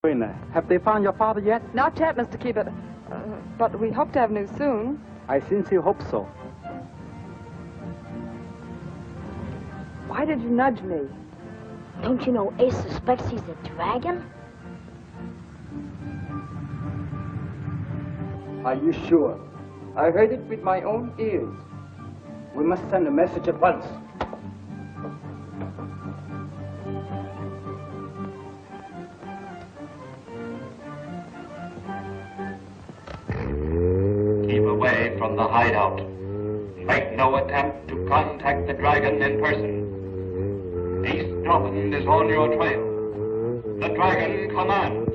Have they found your father yet? Not yet, Mr. Keeper. But we hope to have news soon. I sincerely hope so. Why did you nudge me? Don't you know Ace suspects he's a dragon? Are you sure? I heard it with my own ears. We must send a message at once. Keep away from the hideout. Make no attempt to contact the dragon in person. East Drummond is on your trail. The dragon commands.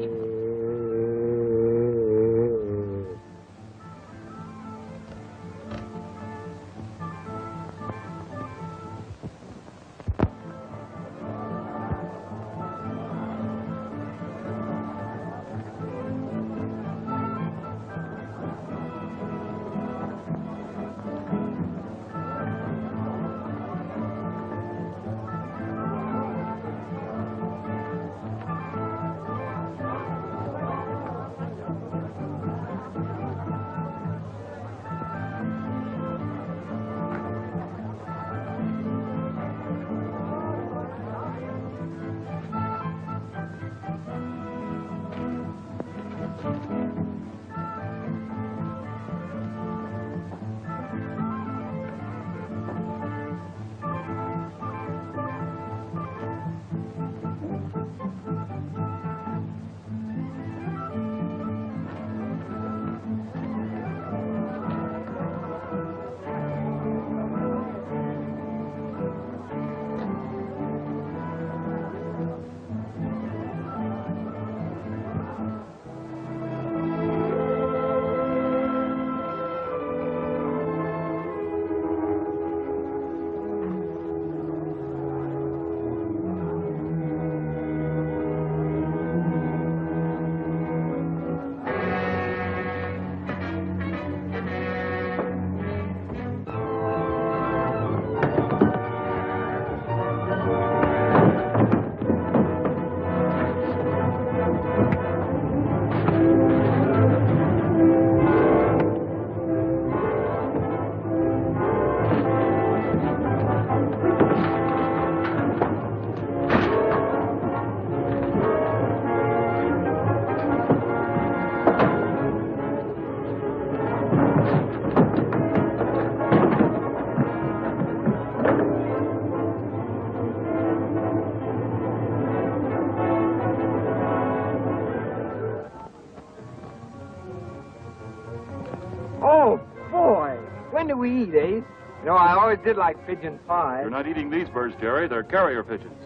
When do we eat, Ace? You know, I always did like pigeon pie. You're not eating these birds, Jerry. They're carrier pigeons.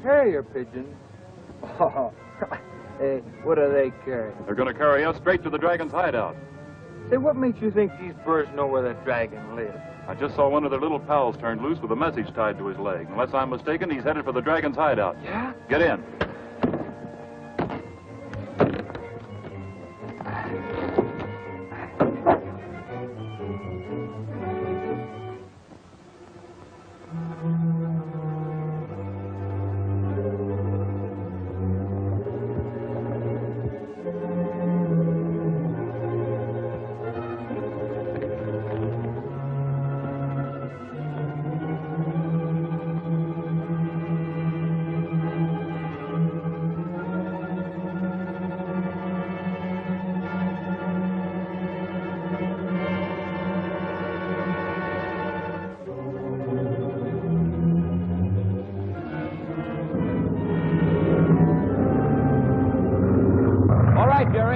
Carrier pigeons? Oh, hey, what do they carry? They're going to carry us straight to the dragon's hideout. Say, what makes you think these birds know where the dragon lives? I just saw one of their little pals turned loose with a message tied to his leg. Unless I'm mistaken, he's headed for the dragon's hideout. Yeah? Get in.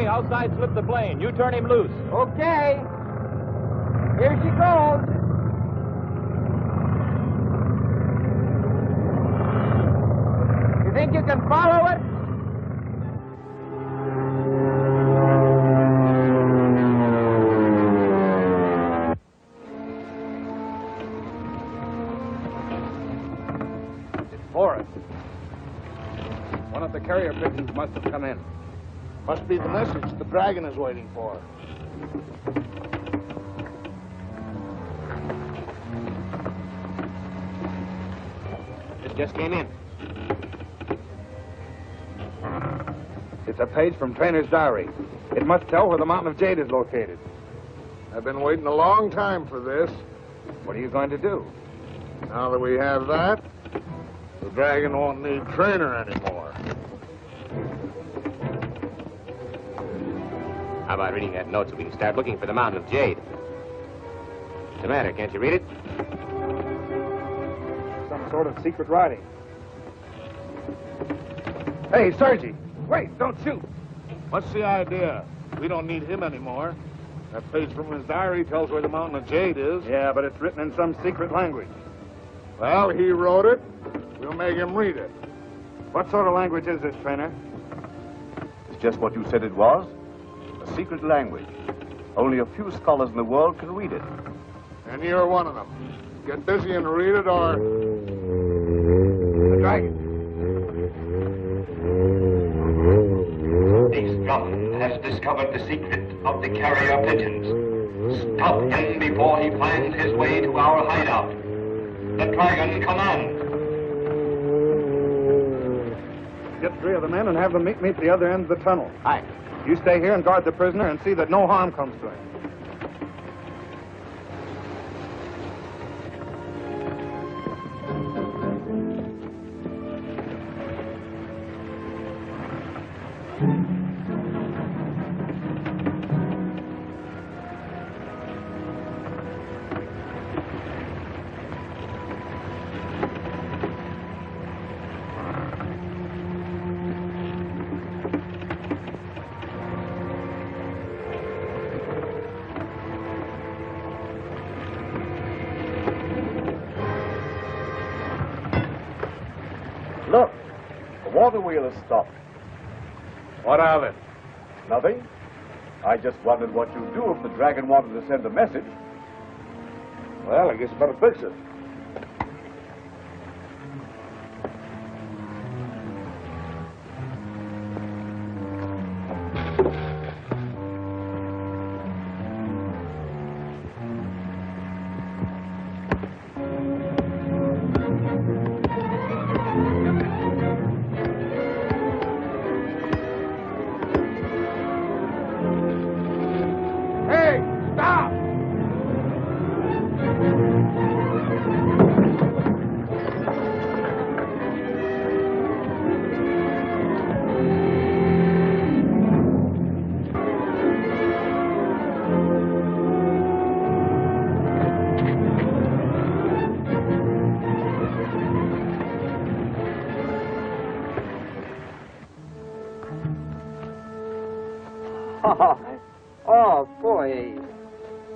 Outside slip the plane. You turn him loose. Okay. Here she goes. You think you can follow it? It's Forrest. One of the carrier pigeons must have come in. Must be the message the dragon is waiting for. It just came in. It's a page from Trainer's diary. It must tell where the Mountain of Jade is located. I've been waiting a long time for this. What are you going to do? Now that we have that, the dragon won't need Trainer anymore. How about reading that note so we can start looking for the Mountain of Jade? What's the matter? Can't you read it? Some sort of secret writing. Hey, Sergi, wait, don't shoot. What's the idea? We don't need him anymore. That page from his diary tells where the Mountain of Jade is. Yeah, but it's written in some secret language. Well, he wrote it. We'll make him read it. What sort of language is this, Trainer? It's just what you said it was. A secret language. Only a few scholars in the world can read it. And you're one of them. Get busy and read it, or... The dragon. Drummond has discovered the secret of the carrier pigeons. Stop him before he finds his way to our hideout. The dragon commands. Get 3 of the men and have them meet me at the other end of the tunnel. Aye. You stay here and guard the prisoner and see that no harm comes to him. Look, the water wheel has stopped. What of it? Nothing. I just wondered what you'd do if the dragon wanted to send a message. Well, I guess you better fix it. Oh, boy.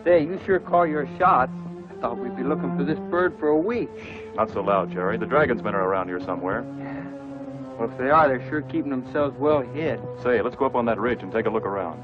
Say, you sure call your shots. I thought we'd be looking for this bird for a week. Not so loud, Jerry. The dragon's men are around here somewhere. Well, if they are, they're sure keeping themselves well hid. Say, let's go up on that ridge and take a look around.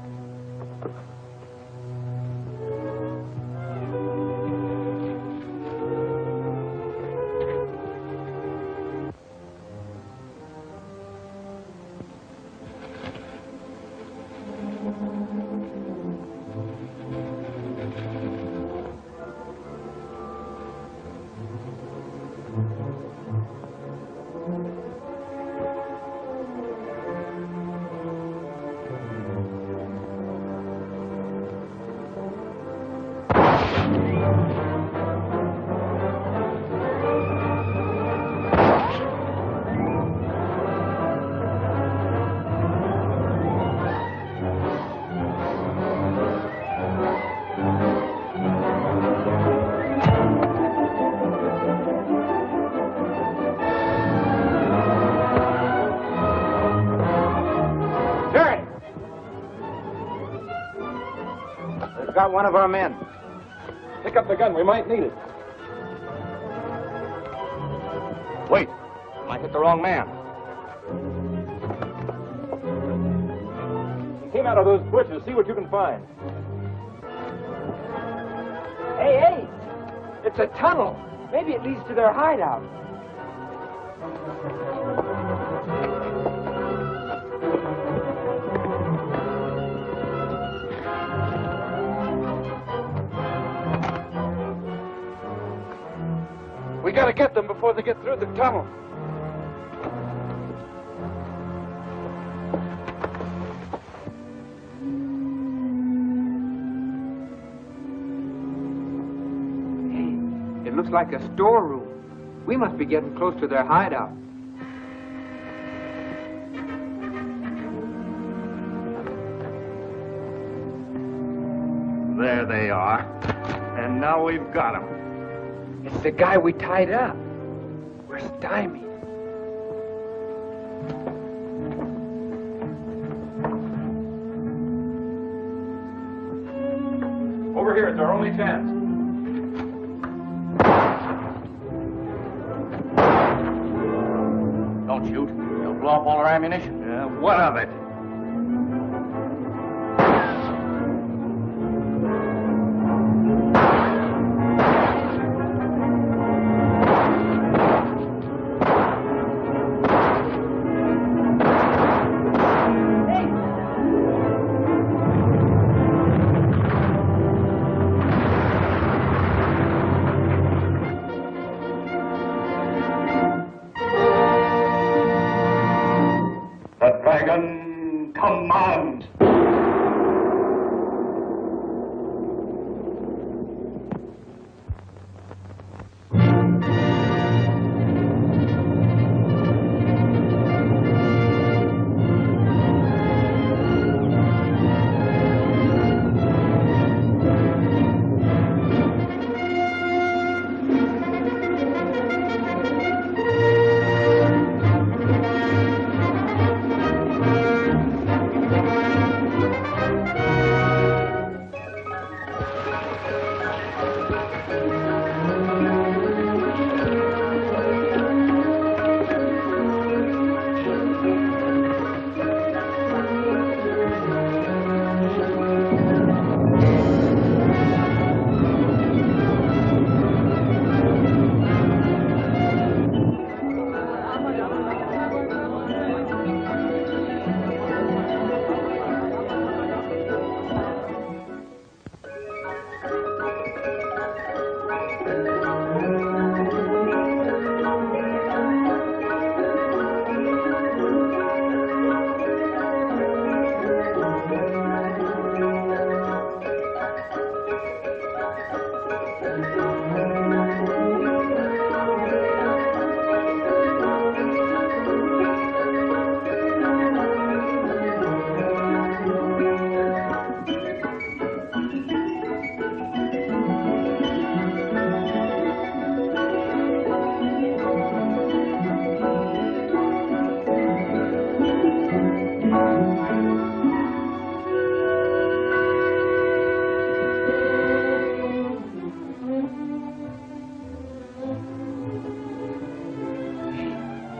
Got one of our men. Pick up the gun. We might need it. Wait. Might hit the wrong man. He came out of those bushes. See what you can find. Hey! It's a tunnel. Maybe it leads to their hideout. We gotta get them before they get through the tunnel. looks like a storeroom. We must be getting close to their hideout. There they are. And now we've got them. It's the guy we tied up. We're stymied. Over here, it's our only chance. Don't shoot. You'll blow up all our ammunition. Yeah, what of it? Dragon commands.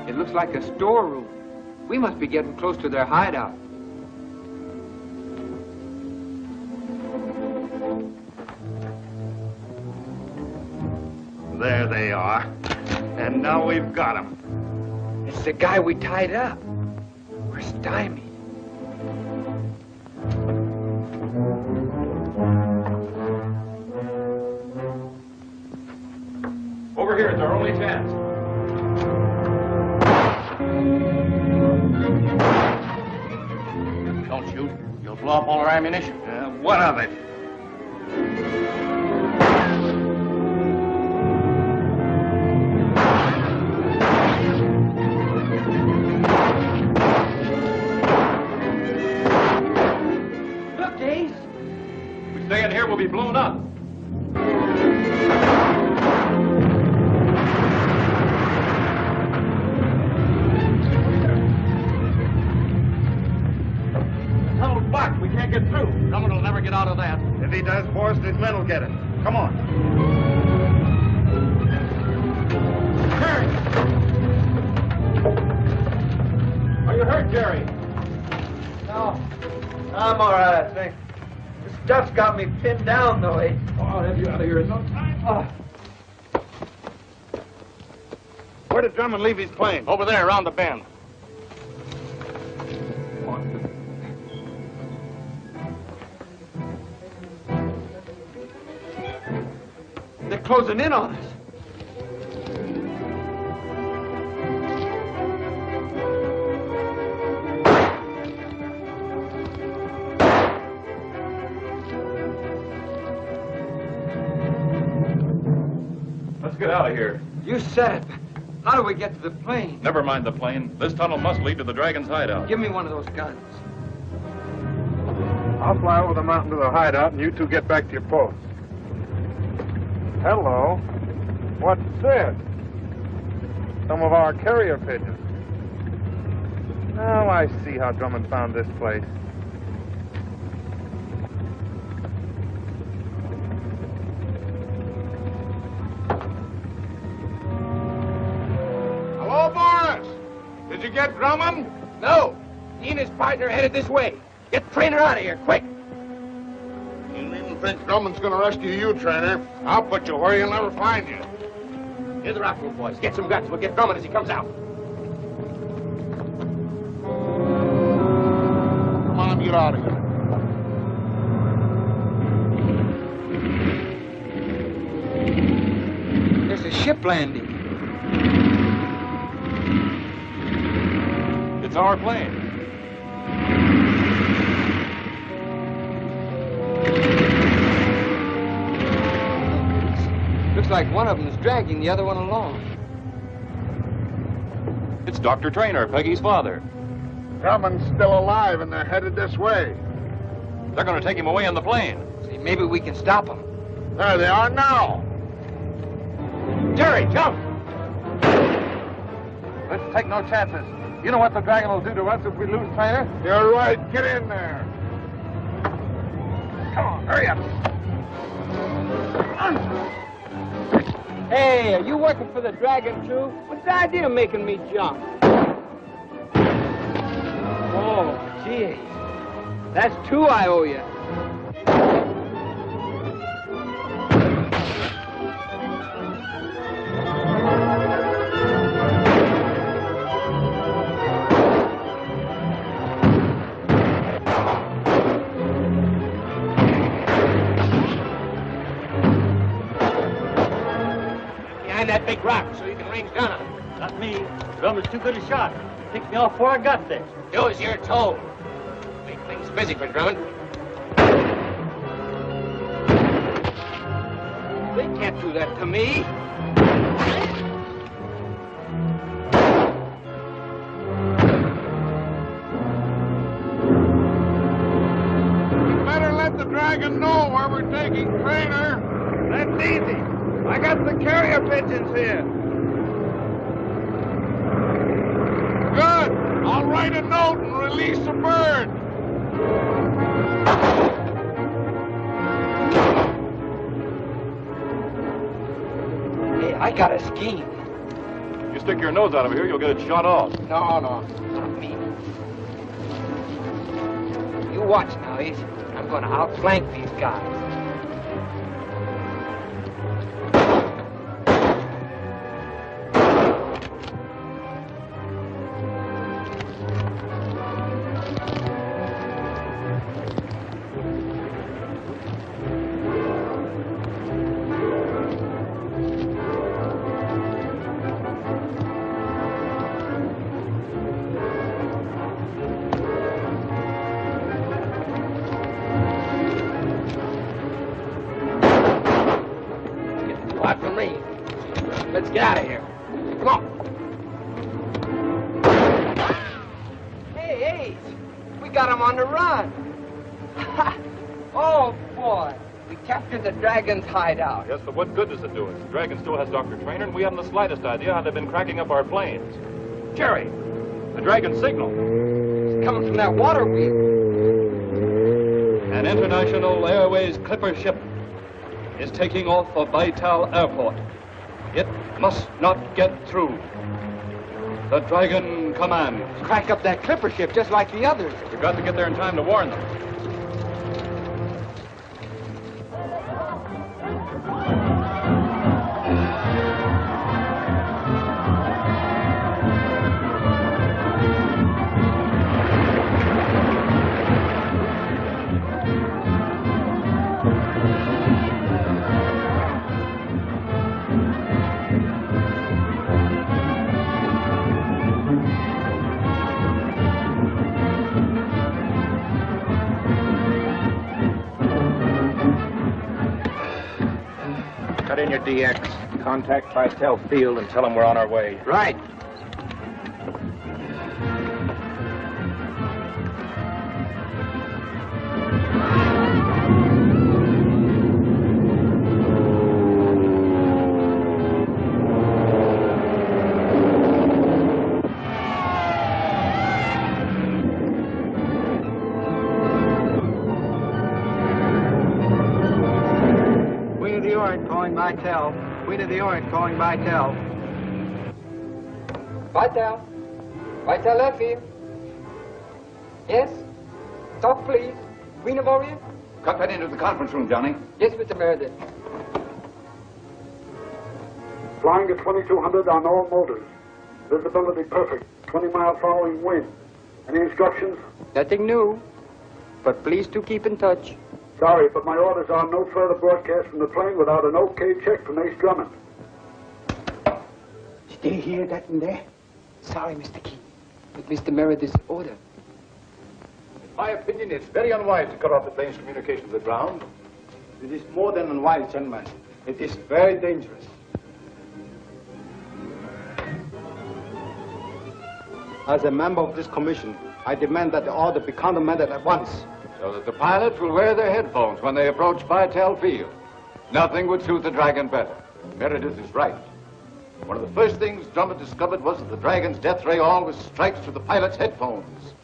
It looks like a storeroom. We must be getting close to their hideout. There they are. And now we've got them. It's the guy we tied up. We're stymied. Over here, it's our only chance. Don't shoot. You'll blow up all our ammunition. Yeah, what of it? Look, Ace. If we stay in here, we'll be blown up. Tunnel's blocked. We can't get through. Drummond will never get out of that. If he does, Forrest and his men will get it. Come on. Are you hurt, Jerry? No, I'm all right, I think. This stuff's got me pinned down, though, Ace. Oh, I'll have you out of here in no time. Where did Drummond leave his plane? Over there, around the bend. They're closing in on us. Let's Let's get out of here. You said it. How do we get to the plane? Never mind the plane. This tunnel must lead to the Dragon's hideout. Give me one of those guns. I'll fly over the mountain to the hideout, and you two get back to your posts. Hello. What's this? Some of our carrier pigeons. Now I see how Drummond found this place. Hello, Boris. Did you get Drummond? No. He and his partner are headed this way. Get the trainer out of here, quick. You needn't think Drummond's gonna rescue you, trainer. I'll put you where he'll never find you. Here's the rock room, boys. Get some guns. We'll get Drummond as he comes out. Come on, get out of here. There's a ship landing. It's our plane. Looks like one of them is dragging the other one along. It's Dr. Trainer, Peggy's father. Drummond's still alive, and they're headed this way. They're going to take him away in the plane. See, maybe we can stop them. There they are now. Jerry, jump! Let's take no chances. You know what the Dragon will do to us if we lose Trainer? You're right. Get in there. Come on, hurry up. Hey, are you working for the Dragon, too? What's the idea of making me jump? Oh, gee. That's two I owe you. That big rock so you can range down on him. Not me. Drummond's too good a shot. Picked me off before I got there. Do as you're told. Make things busy for Drummond. They can't do that to me. You better let the Dragon know where we're taking Trainer. That's easy. I got the carrier pigeons here. Good. I'll write a note and release a bird. Hey, I got a scheme. You stick your nose out of here, you'll get it shot off. No, not me. You watch now, Ace. I'm going to outflank these guys. Let's get out of here. Come on. Hey, Ace, we got him on the run. Oh, boy. We captured the Dragon's hideout. Yes, but what good does it do us? The Dragon still has Dr. Trainer, and we haven't the slightest idea how they've been cracking up our planes. Jerry, the Dragon signal. It's coming from that water wheel. An International Airways Clipper ship is taking off for Baital Airport. It must not get through. The Dragon commands. Crack up that clipper ship just like the others. We've got to get there in time to warn them. Cut in your DX. Contact Vitel Field and tell them we're on our way. Right. Vitel. Queen of the Orient calling Vitel. Vitel. Vitel Airfield. Yes? Talk, please. Queen of Orient? Cut that into the conference room, Johnny. Yes, Mr. Meredith. Flying at 2200 on all motors. Visibility perfect. 20-mile following wind. Any instructions? Nothing new. But please do keep in touch. Sorry, but my orders are no further broadcast from the plane without an okay check from Ace Drummond. Did they hear that in there? Sorry, Mr. Key. But Mr. Meredith's order. In my opinion, it's very unwise to cut off the plane's communication to the ground. It is more than unwise, gentlemen. It is very dangerous. As a member of this commission, I demand that the order be countermanded at once. So that the pilots will wear their headphones when they approach Vitel Field. Nothing would suit the Dragon better. Meredith is right. One of the first things Drummond discovered was that the Dragon's death ray always strikes through the pilot's headphones.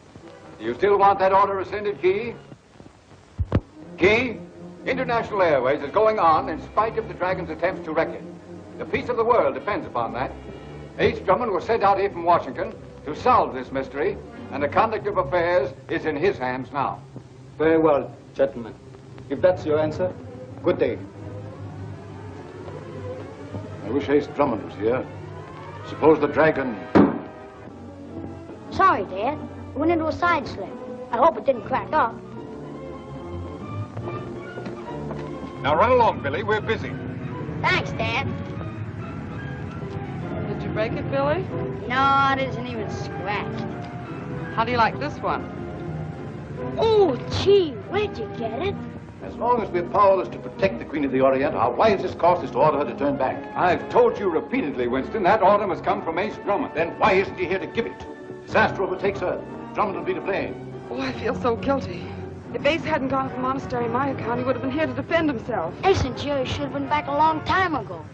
Do you still want that order rescinded, Key? Key, International Airways is going on in spite of the Dragon's attempts to wreck it. The peace of the world depends upon that. Ace Drummond was sent out here from Washington to solve this mystery, and the conduct of affairs is in his hands now. Very well, gentlemen. If that's your answer, good day. I wish Ace Drummond was here. Suppose the Dragon... Sorry, Dad. It went into a side slip. I hope it didn't crack up. Now run along, Billy. We're busy. Thanks, Dad. Did you break it, Billy? No, it isn't even scratched. How do you like this one? Oh, gee, where'd you get it? As long as we're powerless to protect the Queen of the Orient, our wisest course is to order her to turn back. I've told you repeatedly, Winston, that order must come from Ace Drummond. Then why isn't he here to give it? Disaster overtakes her. Drummond will be to blame. Oh, I feel so guilty. If Ace hadn't gone to the monastery on my account, he would have been here to defend himself. Ace and Jerry should have been back a long time ago.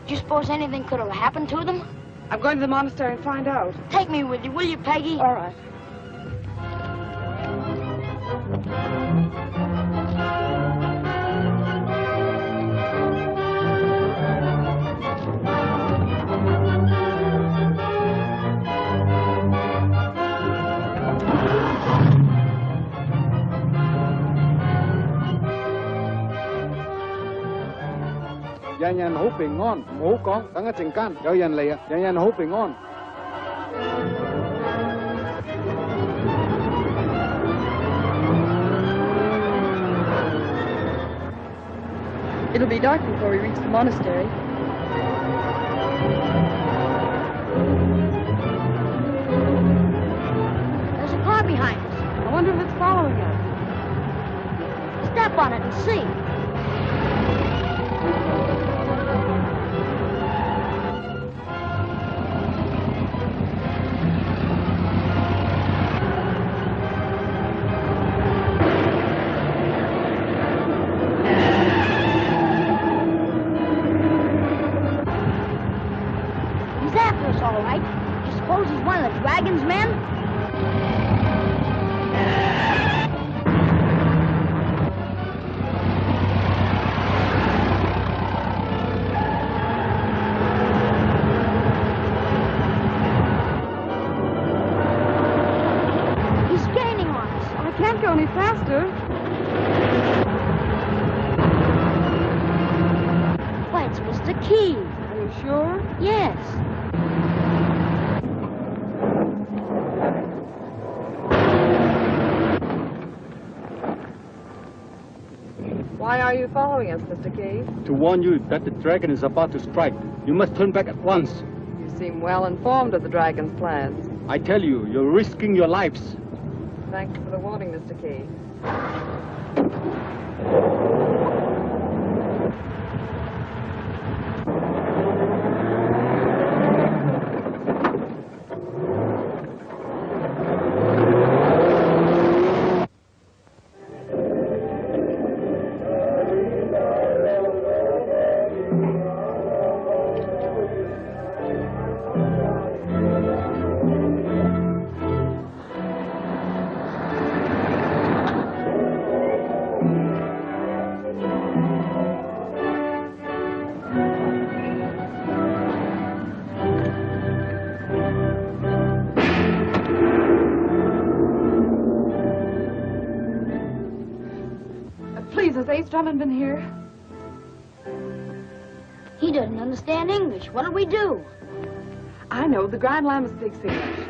Do you suppose anything could have happened to them? I'm going to the monastery and find out. Take me with you, will you, Peggy? All right. Nhân hữu bình an, ngủ con,等一陣間有人嚟啊！人好平安。It'll be dark before we reach the monastery. There's a car behind us. I wonder if it's following us. Step on it and see. Dragon's men? He's gaining on us. I can't go any faster. Why, it's Mr. Key. Are you sure? Yes. Why are you following us, Mr. Key? To warn you that the Dragon is about to strike. You must turn back at once. You seem well informed of the Dragon's plans. I tell you, you're risking your lives. Thanks for the warning, Mr. Key. Please, has Ace Drummond been here? He doesn't understand English. What'll we do? I know. The Grand Lama speaks English.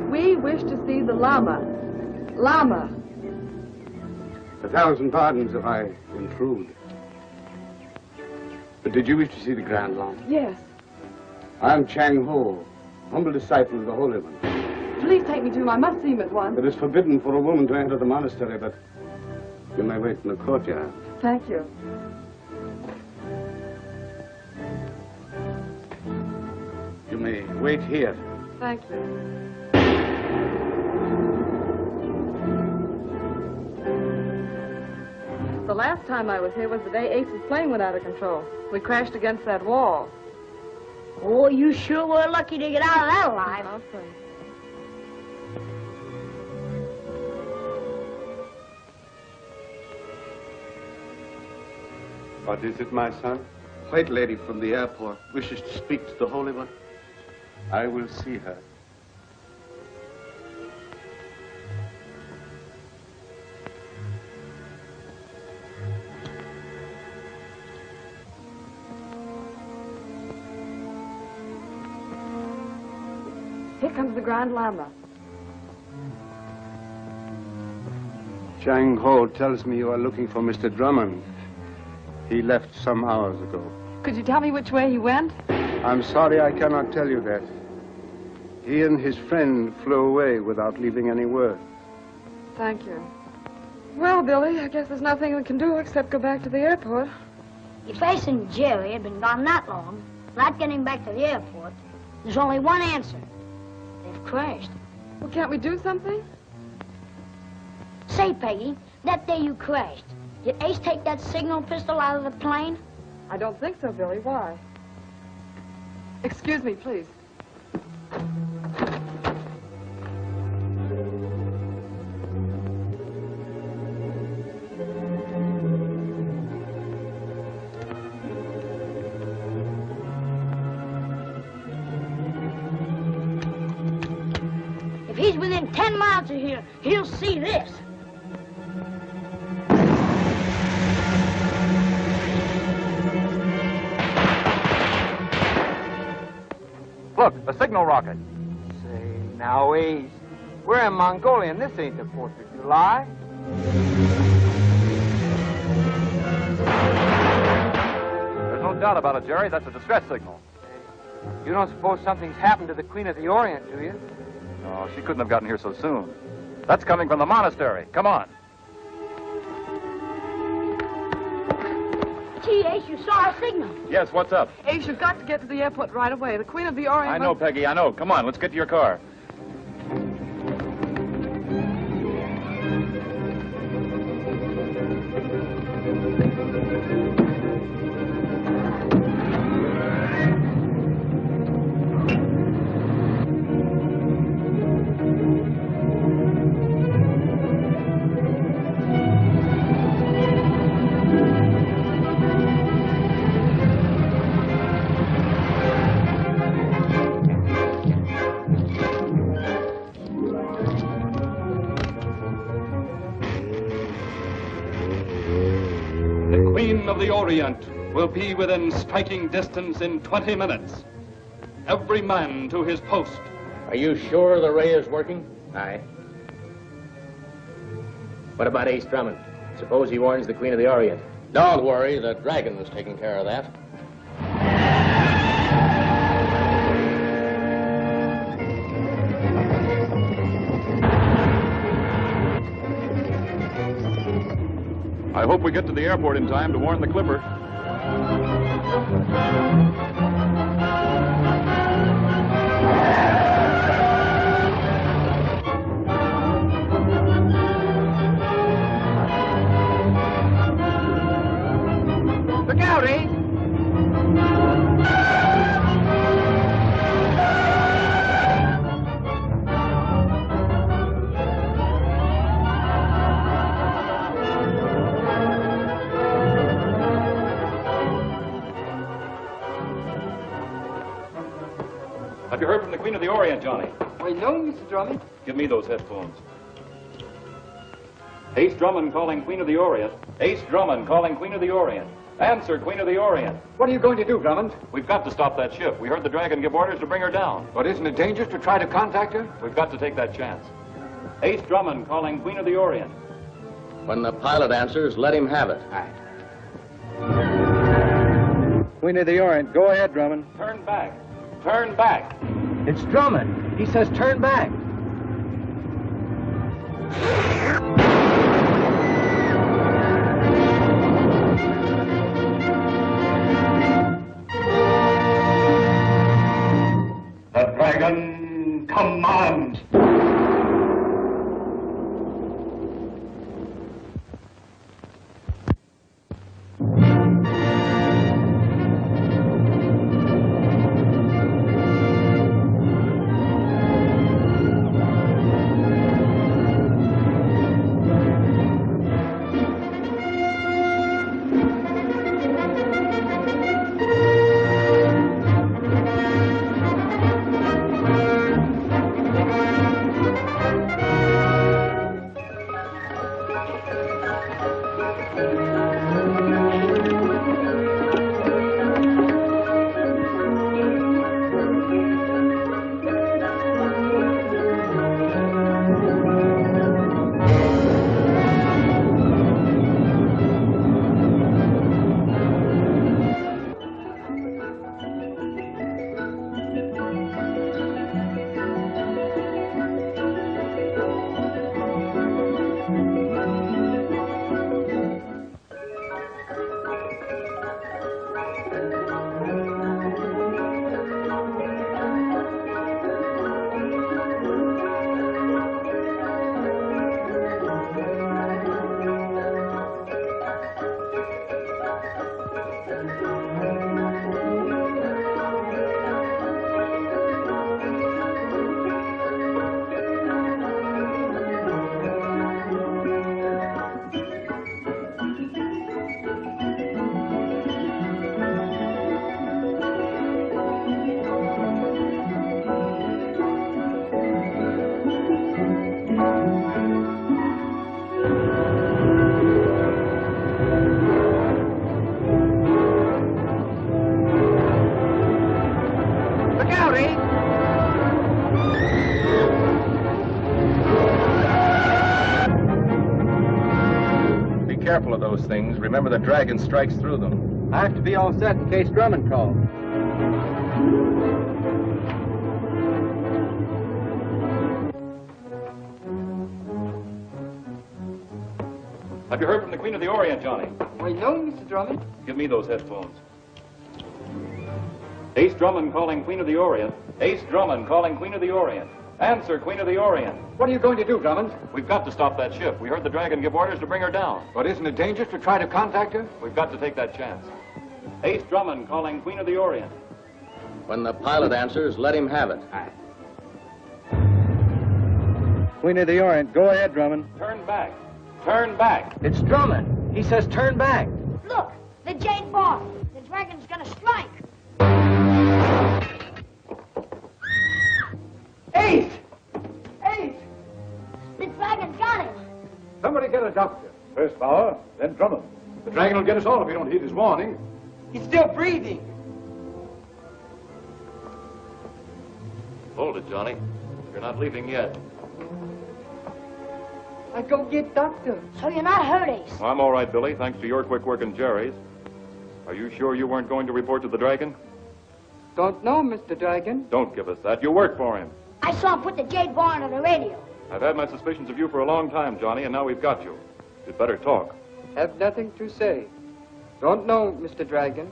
We wish to see the Lama. Lama. 1,000 pardons if I intrude. But did you wish to see the Grand Lama? Yes. I'm Chang Ho, humble disciple of the Holy One. Please take me to him. I must see him at once. It is forbidden for a woman to enter the monastery, but you may wait in the courtyard. Thank you. You may wait here. Thank you. The last time I was here was the day Ace's plane went out of control. We crashed against that wall. Oh, you sure were lucky to get out of that alive. I'll say. What is it, my son? A white lady from the airport wishes to speak to the Holy One. I will see her. Here comes the Grand Lama. Chang Ho tells me you are looking for Mr. Drummond. He left some hours ago. Could you tell me which way he went? I'm sorry I cannot tell you that. He and his friend flew away without leaving any word. Thank you. Well, Billy, I guess there's nothing we can do except go back to the airport. If Ace and Jerry had been gone that long, without getting back to the airport, there's only one answer. They've crashed. Well, can't we do something? Say, Peggy, that day you crashed, did Ace take that signal pistol out of the plane? I don't think so, Billy. Why? Excuse me, please. If he's within 10 miles of here, he'll see this. Look, a signal rocket. Say, now, Ace, we're in Mongolia, and this ain't the 4th of July. There's no doubt about it, Jerry. That's a distress signal. You don't suppose something's happened to the Queen of the Orient, do you? No, she couldn't have gotten here so soon. That's coming from the monastery. Come on. Gee, Ace, you saw our signal. Yes, what's up? Ace, you've got to get to the airport right away. The Queen of the Orient... I know, Peggy, I know. Come on, let's get to your car. The Orient will be within striking distance in 20 minutes. Every man to his post. Are you sure the ray is working? Aye. What about Ace Drummond? Suppose he warns the Queen of the Orient. Don't worry, the dragon was taking care of that. I hope we get to the airport in time to warn the Clipper. Look out, Ace! Have you heard from the Queen of the Orient, Johnny? Why, no, Mr. Drummond. Give me those headphones. Ace Drummond calling Queen of the Orient. Ace Drummond calling Queen of the Orient. Answer, Queen of the Orient. What are you going to do, Drummond? We've got to stop that ship. We heard the Dragon give orders to bring her down. But isn't it dangerous to try to contact her? We've got to take that chance. Ace Drummond calling Queen of the Orient. When the pilot answers, let him have it. Aye. Queen of the Orient, go ahead, Drummond. Turn back. Turn back. It's Drummond. He says turn back. The Dragon commands. Careful of those things. Remember, the Dragon strikes through them. I have to be all set in case Drummond calls. Have you heard from the Queen of the Orient, Johnny? Why, no, Mr. Drummond. Give me those headphones. Ace Drummond calling Queen of the Orient. Ace Drummond calling Queen of the Orient. Answer, Queen of the Orient. What are you going to do, Drummond? We've got to stop that ship. We heard the Dragon give orders to bring her down. But isn't it dangerous to try to contact her? We've got to take that chance. Ace Drummond calling Queen of the Orient. When the pilot answers, let him have it. Aye. Queen of the Orient, go ahead, Drummond. Turn back. Turn back. It's Drummond. He says turn back. Look, the Jade Bar. The Dragon's gonna strike. Ace! Ace! The Dragon's got him. Somebody get a doctor. First Bauer, then Drummond. The Dragon will get us all if we don't heed his warning. He's still breathing. Hold it, Johnny. You're not leaving yet. I go get doctor. So you're not hurt, Ace. Well, I'm all right, Billy, thanks to your quick work and Jerry's. Are you sure you weren't going to report to the Dragon? Don't know, Mr. Dragon. Don't give us that. You work for him. I saw him put the Jade Bar on the radio. I've had my suspicions of you for a long time, Johnny, and now we've got you. You'd better talk. Have nothing to say. Don't know, Mr. Dragon.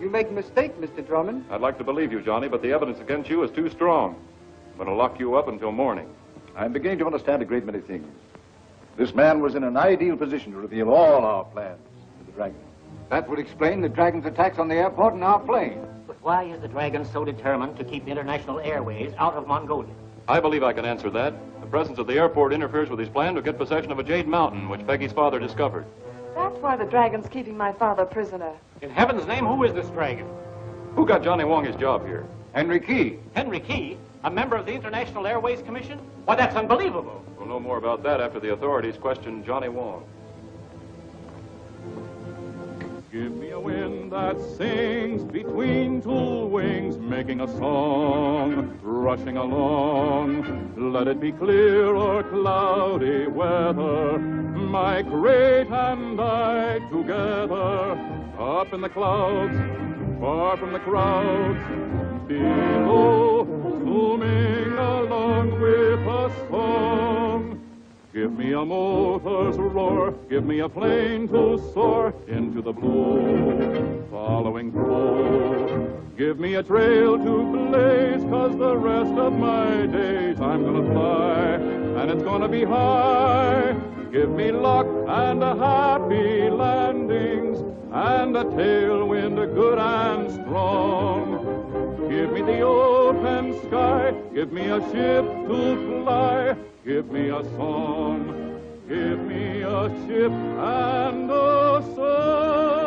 You make a mistake, Mr. Drummond. I'd like to believe you, Johnny, but the evidence against you is too strong. I'm going to lock you up until morning. I'm beginning to understand a great many things. This man was in an ideal position to reveal all our plans to the Dragon. That would explain the Dragon's attacks on the airport and our plane. But why is the Dragon so determined to keep international airways out of Mongolia? I believe I can answer that. The presence of the airport interferes with his plan to get possession of a jade mountain, which Peggy's father discovered. That's why the Dragon's keeping my father prisoner. In heaven's name, who is this Dragon? Who got Johnny Wong his job here? Henry Key. Henry Key, a member of the International Airways Commission? Why, that's unbelievable. Well, We'll know more about that after the authorities question Johnny Wong. Give me a wind that sings between two wings, making a song, rushing along. Let it be clear or cloudy weather, my crate and I together, up in the clouds, far from the crowds, below, zooming along with a song. Give me a motor's roar, give me a plane to soar into the blue, following through. Give me a trail to blaze, 'cause the rest of my days I'm gonna fly, and it's gonna be high. Give me luck and a happy landings, and a tailwind good and strong. Give me the open sky, give me a ship to fly, give me a song, give me a ship and a song.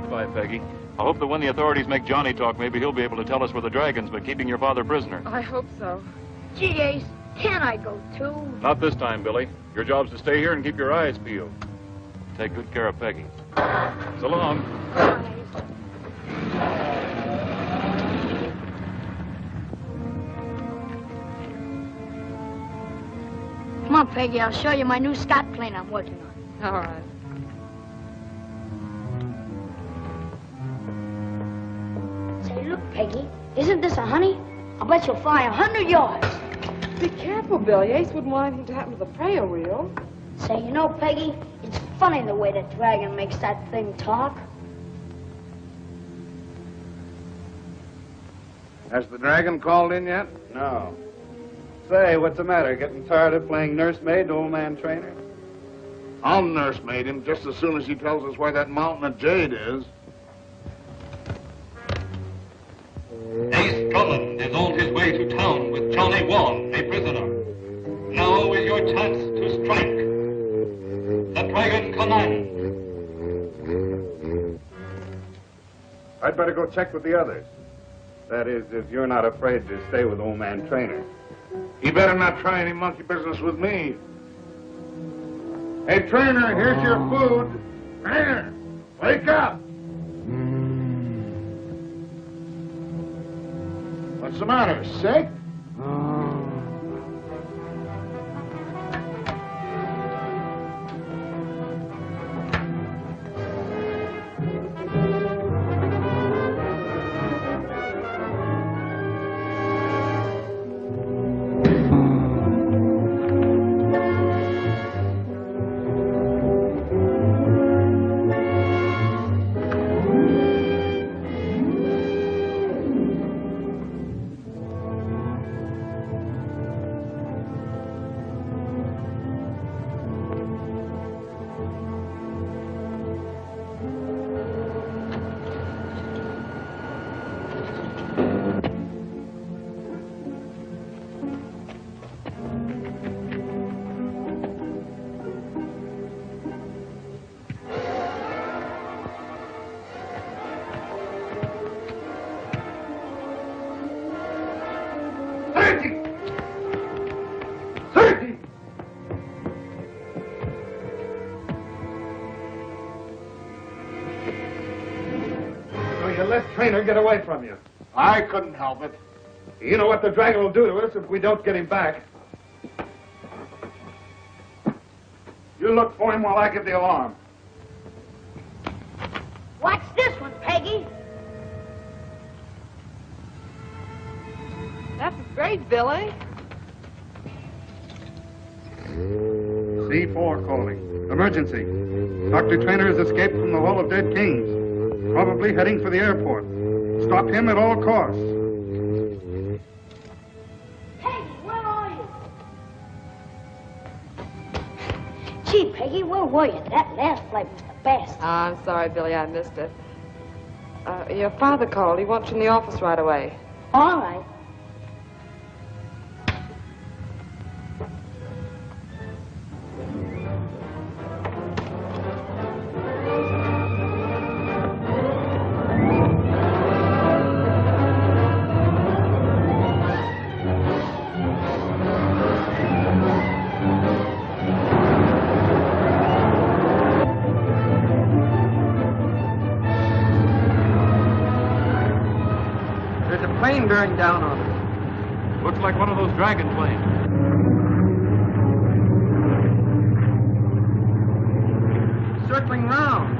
Goodbye, Peggy. I hope that when the authorities make Johnny talk, maybe he'll be able to tell us where the dragon's been keeping your father prisoner. I hope so. Gee, Ace, can I go too? Not this time, Billy. Your job's to stay here and keep your eyes peeled. Take good care of Peggy. So long. Come on, Peggy, I'll show you my new Scott plane I'm working on. All right. Say, look, Peggy, isn't this a honey? I'll bet you'll fly 100 yards. Be careful, Billy. Ace wouldn't want anything to happen to the prayer wheel. Say, you know, Peggy, it's funny the way that dragon makes that thing talk. Has the dragon called in yet? No. Say, what's the matter? Getting tired of playing nursemaid to old man Trainer? I'll nursemaid him just as soon as he tells us where that mountain of jade is. Ace Drummond is on his way to town with Johnny Wong, a prisoner. Now is your chance to strike. The dragon commands. I'd better go check with the others. That is, if you're not afraid to stay with old man Trainer. He better not try any monkey business with me. Hey, Trainer, here's your food. Trainer, wake up. What's the matter, sick? Trainer get away from you. I couldn't help it. You know what the dragon will do to us if we don't get him back. You look for him while I give the alarm. Watch this one, Peggy. That's great, Billy. C4 calling. Emergency. Dr. Trainer has escaped from the Hall of Dead Kings. Probably heading for the airport. Stop him at all costs. Peggy, where are you? Gee, Peggy, where were you? That last flight was the best. I'm sorry, Billy, I missed it. Your father called. He wants you in the office right away. All right. plane bearing down on us. Looks like one of those dragon planes. Circling round.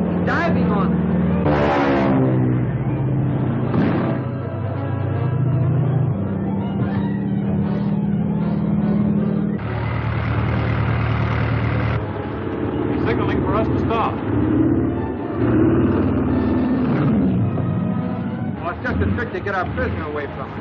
He's diving on it. Signaling for us to stop. Well, it's just a trick to get our prisoner away from us.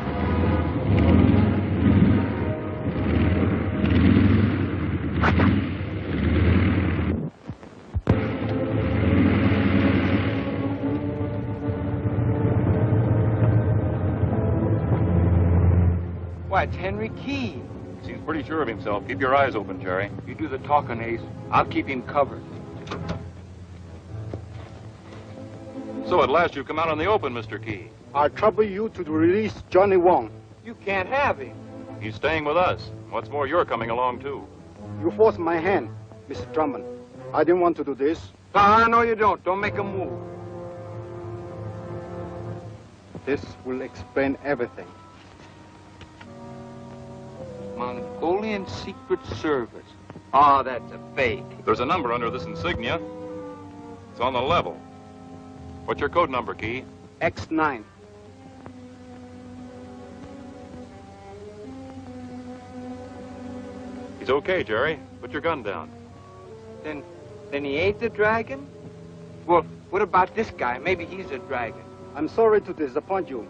Why, it's Henry Key. Seems pretty sure of himself. Keep your eyes open, Jerry. You do the talking, Ace. I'll keep him covered. So at last you've come out in the open, Mr. Key. I trouble you to release Johnny Wong. You can't have him. He's staying with us. What's more, you're coming along, too. You forced my hand, Mr. Drummond. I didn't want to do this. No, you don't. Don't make a move. This will explain everything. Mongolian Secret Service. Oh, that's a fake. There's a number under this insignia. It's on the level. What's your code number, Key? X9. He's okay, Jerry. Put your gun down. Then he ain't the dragon? Well, what about this guy? Maybe he's a dragon. I'm sorry to disappoint you.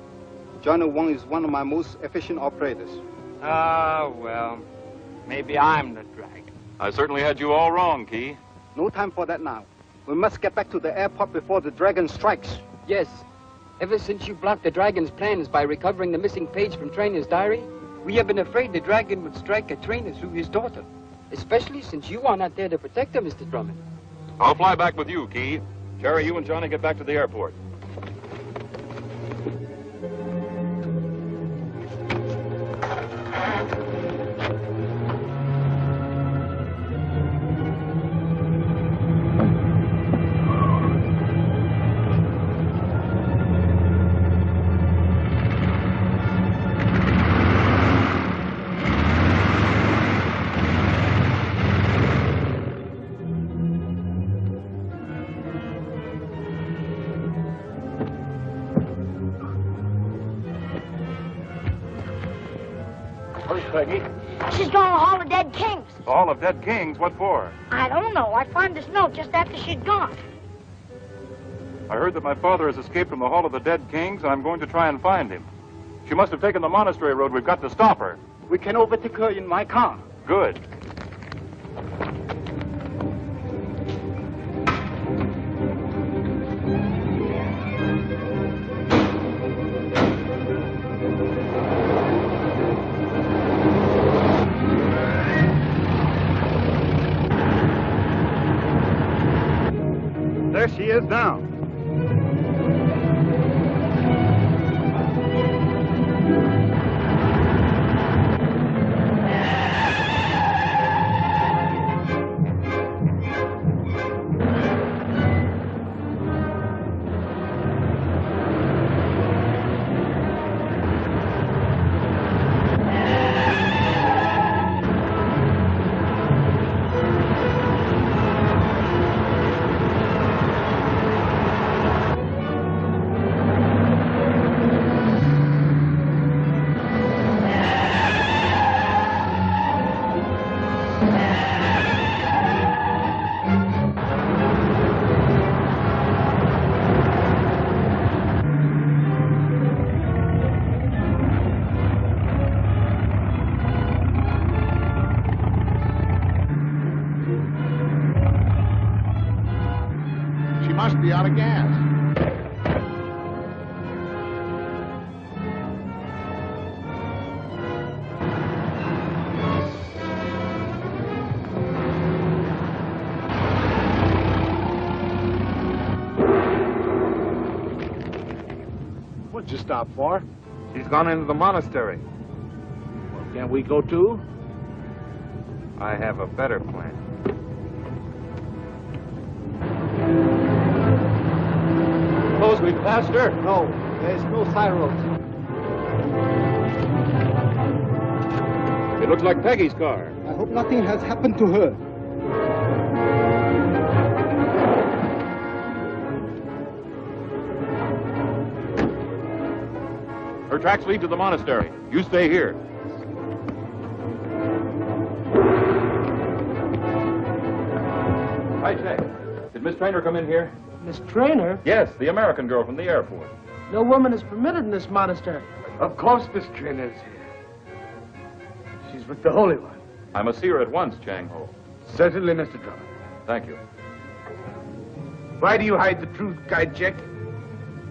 Johnny Wong is one of my most efficient operators. Ah, well, maybe I'm the dragon. I certainly had you all wrong, Key. No time for that now. We must get back to the airport before the dragon strikes. Yes. Ever since you blocked the dragon's plans by recovering the missing page from Trainer's diary, we have been afraid the dragon would strike at Trainer through his daughter. Especially since you are not there to protect her, Mr. Drummond. I'll fly back with you, Key. Jerry, you and Johnny get back to the airport. Peggy? She's going to the Hall of Dead Kings. The Hall of Dead Kings? What for? I don't know. I found this note just after she'd gone. I heard that my father has escaped from the Hall of the Dead Kings, and I'm going to try and find him. She must have taken the monastery road. We've got to stop her. We can overtake her in my car. Good. There she is now. Must be out of gas. What'd you stop for? She's gone into the monastery. Well, can't we go too? I have a better plan. Close suppose we've passed her? No, there's no side roads. It looks like Peggy's car. I hope nothing has happened to her. Her tracks lead to the monastery. You stay here. Hi, Jack. Did Miss Traynor come in here? Miss Traynor? Yes, the American girl from the airport. No woman is permitted in this monastery. Of course Miss Trainor's here. She's with the Holy One. I must see her at once, Chang Ho. Certainly, Mr. Drummond. Thank you. Why do you hide the truth, Guide Jack?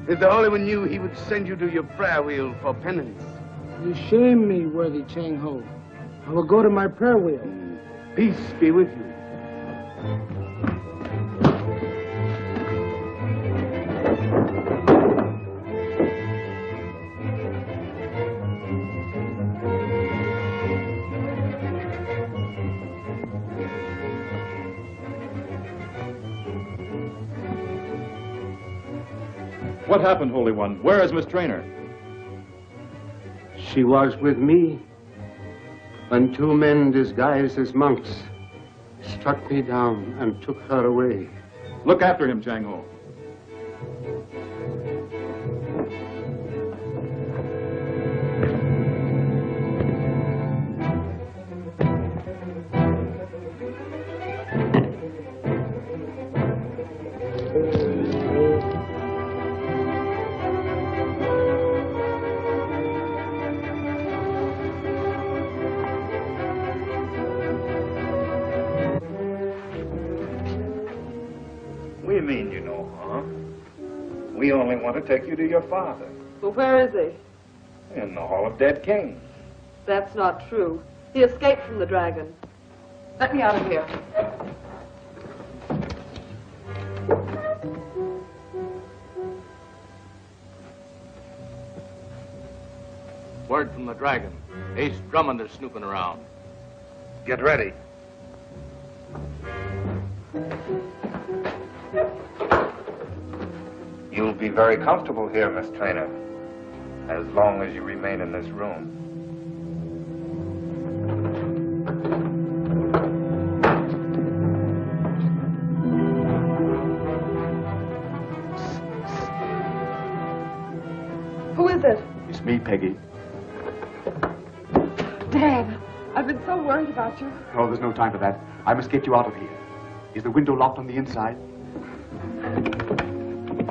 If the Holy One knew, he would send you to your prayer wheel for penance. You shame me, worthy Chang Ho. I will go to my prayer wheel. Peace be with you. What happened, Holy One? Where is Miss Traynor? She was with me when two men disguised as monks struck me down and took her away. Look after him, Chang Ho. We mean you no harm. We only want to take you to your father But where is he? in the Hall of Dead Kings. That's not true. He escaped from the dragon. Let me out of here. Word from the dragon. Ace Drummond is snooping around. Get ready. You'll be very comfortable here, Miss Traynor, as long as you remain in this room. Who is it? It's me, Peggy. Dad, I've been so worried about you. Oh, there's no time for that. I must get you out of here. Is the window locked on the inside?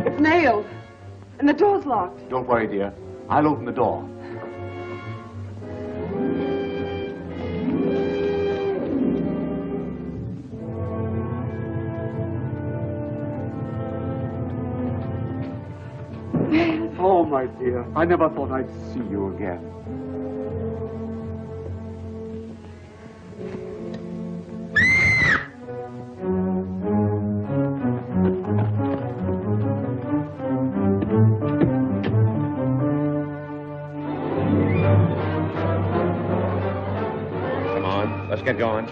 It's nailed. And the door's locked. Don't worry, dear. I'll open the door. Oh, my dear. I never thought I'd see you again. Let's get going.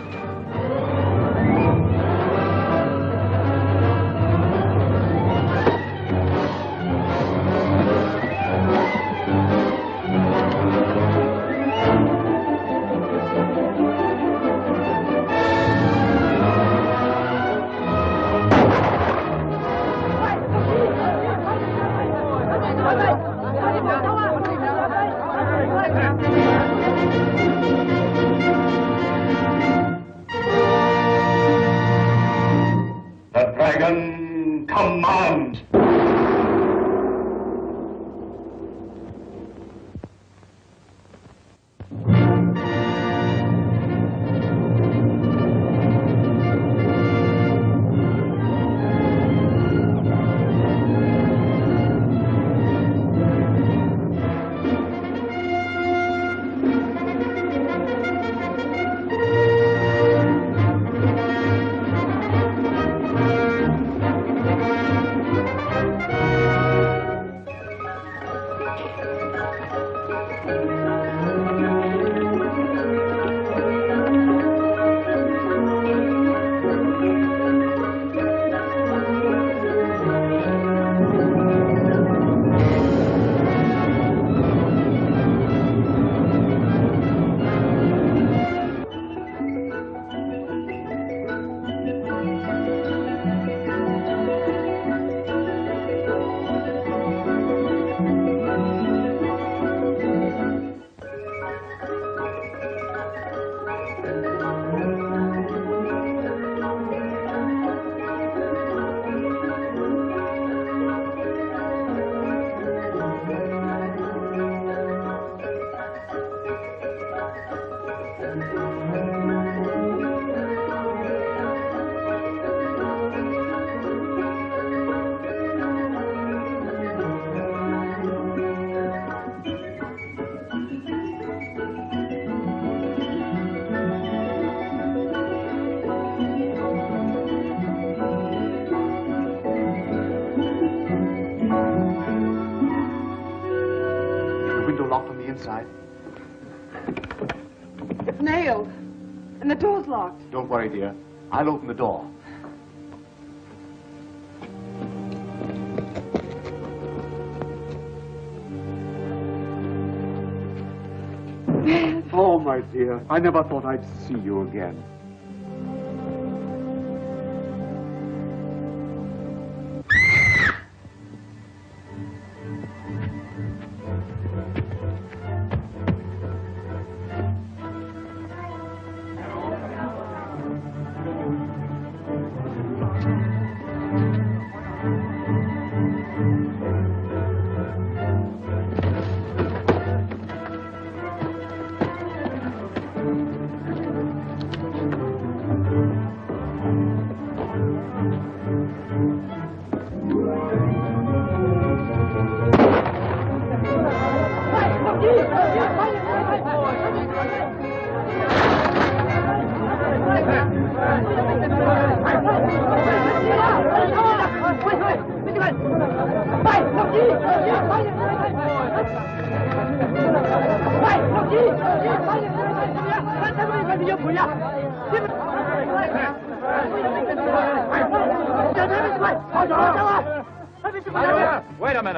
Dragon, command! window locked on the inside? It's nailed. And the door's locked. Don't worry, dear. I'll open the door. Oh, my dear. I never thought I'd see you again.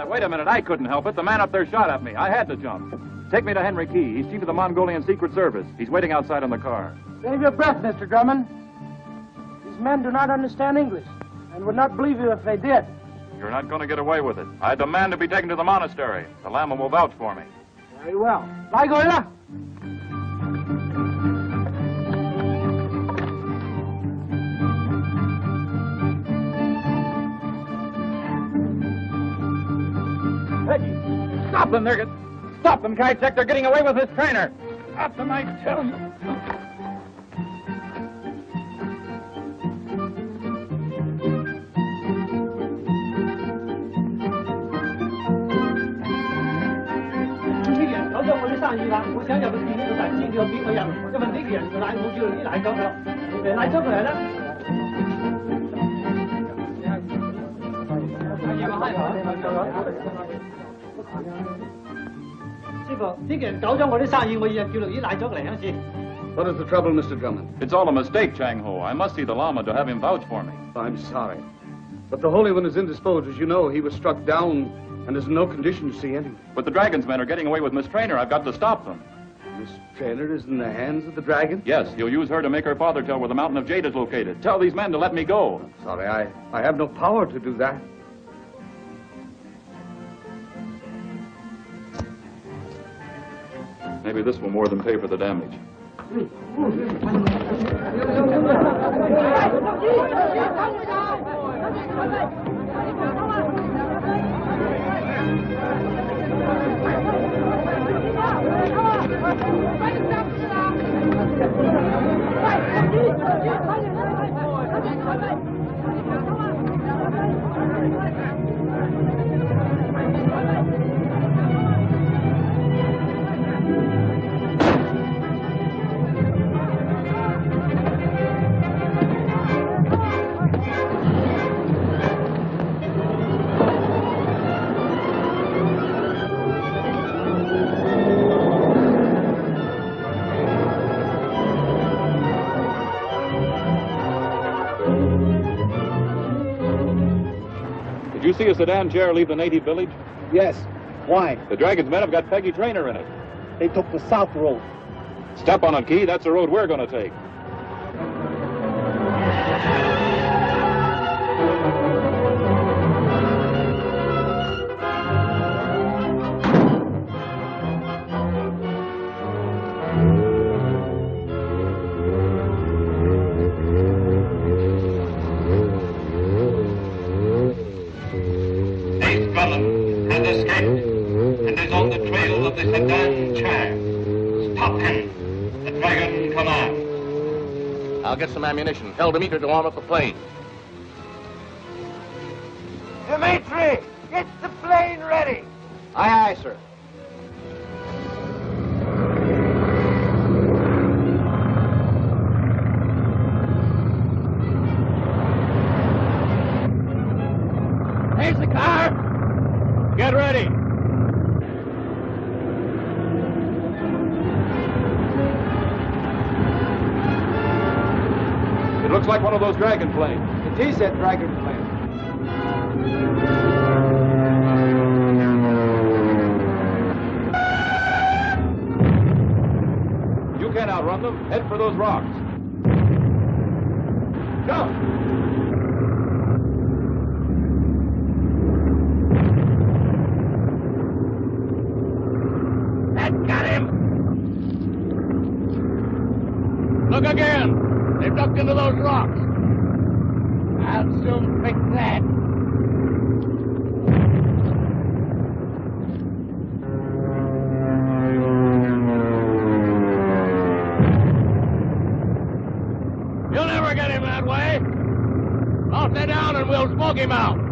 Wait a minute. I couldn't help it. The man up there shot at me. I had to jump. Take me to Henry Key. He's chief of the Mongolian Secret Service. He's waiting outside in the car. Save your breath, Mr. Drummond. These men do not understand English and would not believe you if they did. You're not going to get away with it. I demand to be taken to the monastery. The Lama will vouch for me. Very well. Bye, Gorilla. Stop them! Stop them, Kajak! They're getting away with his trainer! Stop them, I tell you! What is the trouble, Mr. Drummond? It's all a mistake, Chang Ho. I must see the Lama to have him vouch for me. I'm sorry. But the Holy One is indisposed. As you know, he was struck down and is in no condition to see anyone. But the Dragon's men are getting away with Miss Trainer. I've got to stop them. Miss Trainer is in the hands of the Dragon? Yes, he'll use her to make her father tell where the Mountain of Jade is located. Tell these men to let me go. I'm sorry, I have no power to do that. Maybe this will more than pay for the damage. Did you see a sedan chair leave the native village? Yes. Why? The Dragon's men have got Peggy Trainer in it. They took the south road. Step on it, Key. That's the road we're going to take. Drummond has escaped and is on the trail of the sedan chair. Stop him. The Dragon commands. I'll get some ammunition. Tell Dimitri to warm up the plane. Dimitri, get the plane ready. Aye, aye, sir. Here's the car. Get ready. like one of those dragon planes. It is that dragon plane. You can't outrun them. Head for those rocks. Jump! That got him! Look again! They've ducked into those rocks. I'll soon fix that. You'll never get him that way. I'll stay down and we'll smoke him out.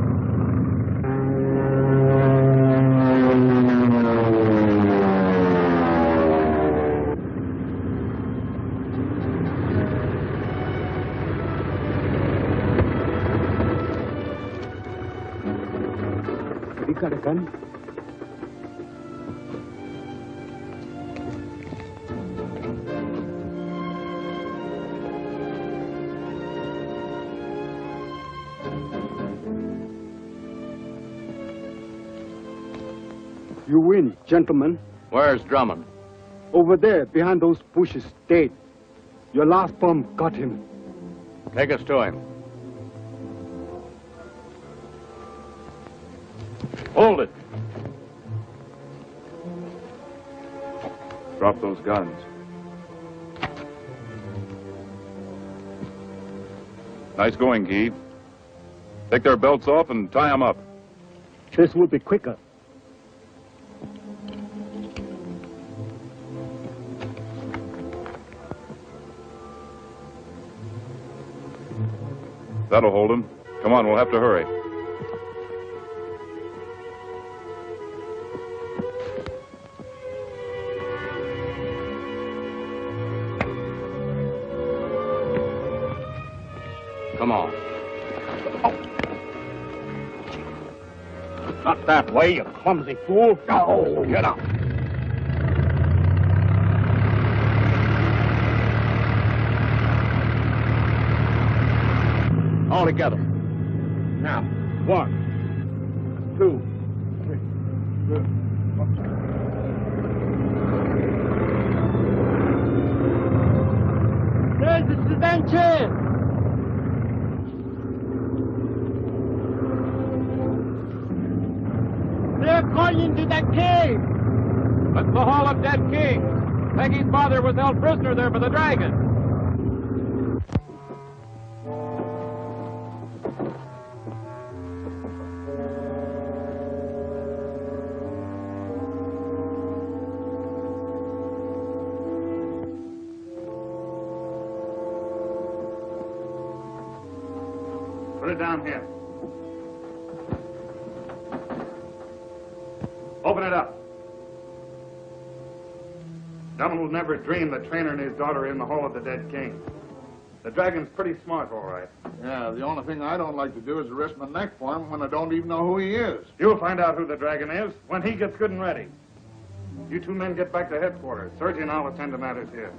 You got a gun? You win, gentlemen. Where's Drummond? Over there, behind those bushes, dead. Your last bomb got him. Take us to him. Hold it. Drop those guns. Nice going, Key. Take their belts off and tie them up. This will be quicker. That'll hold them. Come on, we'll have to hurry. Come on. Not that way, you clumsy fool. Oh, get up. All together. Now, 1, 2, 3. There's the adventure! They're going into that cave! That's the Hall of Dead Kings. Peggy's father was held prisoner there by the dragon. Put it down here. Open it up. Drummond will never dream that Trainer and his daughter are in the Hall of the Dead King. The dragon's pretty smart, all right. Yeah, the only thing I don't like to do is risk my neck for him when I don't even know who he is. You'll find out who the dragon is when he gets good and ready. You two men get back to headquarters. Sergeant and I'll attend to matters here.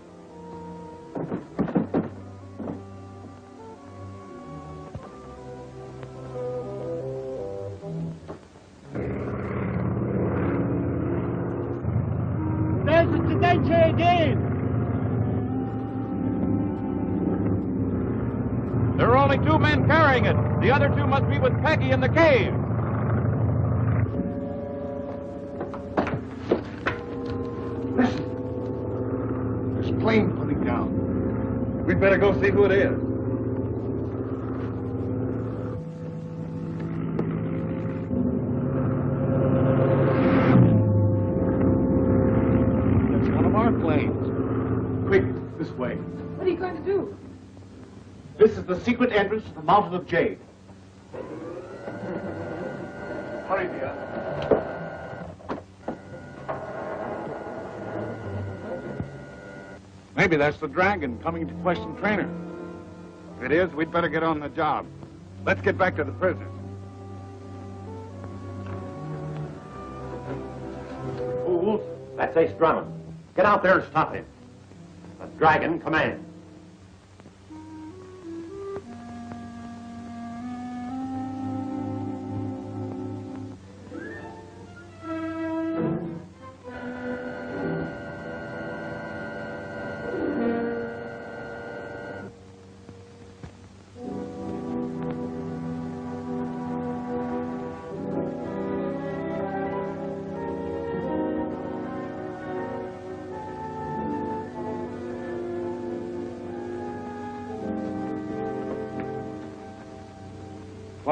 There's the adventure again! There are only 2 men carrying it. The other 2 must be with Peggy in the cave. Listen. There's a plane coming down. We'd better go see who it is. That's one of our planes. Quick, this way. What are you going to do? This is the secret entrance to the Mountain of Jade. Hurry, dear. Maybe that's the dragon coming to question Trainer. If it is, we'd better get on the job. Let's get back to the prisoners. Fools, that's Ace Drummond. Get out there and stop him. The dragon commands.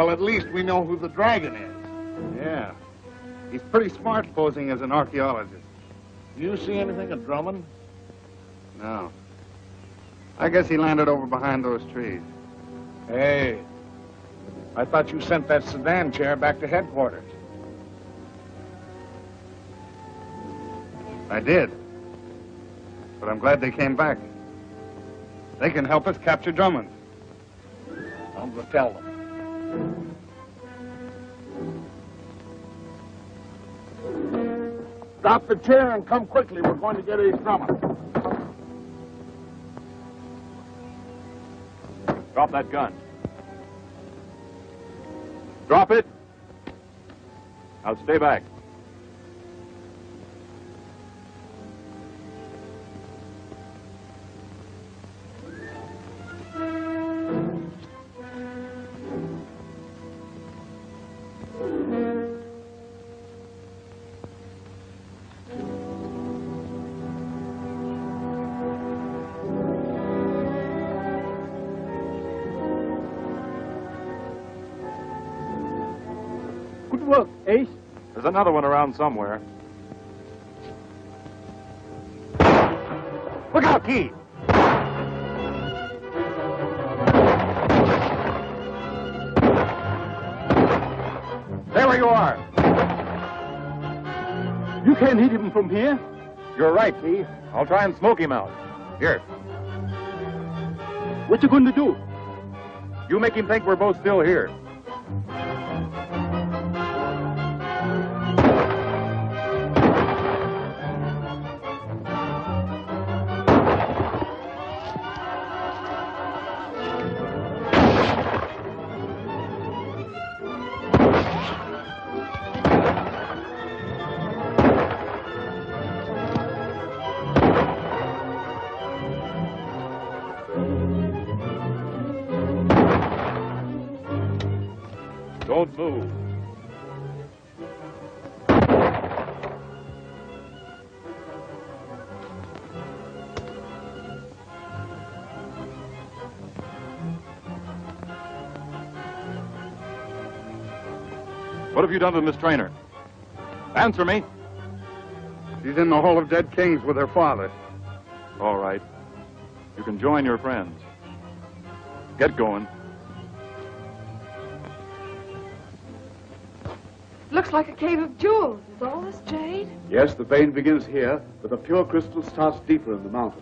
Well, at least we know who the dragon is. Yeah. He's pretty smart posing as an archaeologist. You see anything of Drummond? No. I guess he landed over behind those trees. Hey, I thought you sent that sedan chair back to headquarters. I did. But I'm glad they came back. They can help us capture Drummond. I'll go tell them. Stop the chair and come quickly. We're going to get Ace Drummond. Drop that gun. Drop it. Now stay back. Good work, Ace. There's another one around somewhere. Look out, Key! Stay where you are. You can't hit him from here. You're right, Key. I'll try and smoke him out. Here. What you going to do? You make him think we're both still here. Don't move. What have you done to Miss Traynor? Answer me. She's in the Hall of Dead Kings with her father. All right. You can join your friends. Get going. Looks like a cave of jewels. Is all this jade? Yes, the vein begins here, but the pure crystal starts deeper in the mountain.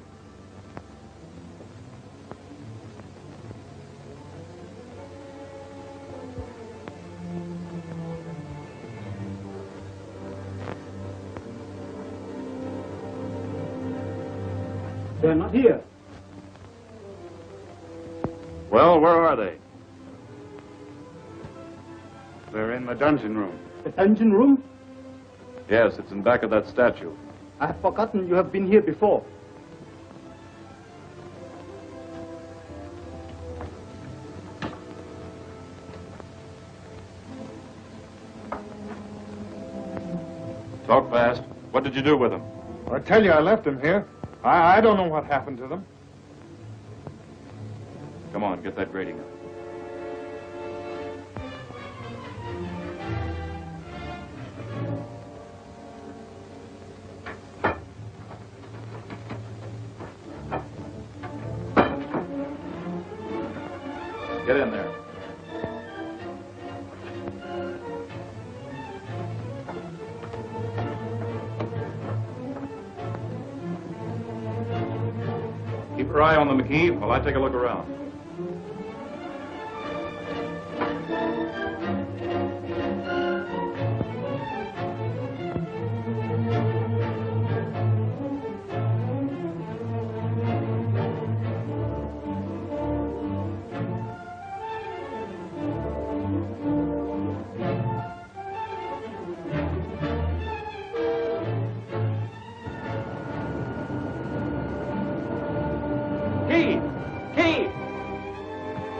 They're not here. Well, where are they? They're in the dungeon room. The dungeon room? Yes, it's in back of that statue. I have forgotten you have been here before. Talk fast. What did you do with them? I tell you, I left them here. I don't know what happened to them. Come on, get that grating up. Get in there. Keep your eye on the McKee while I take a look around.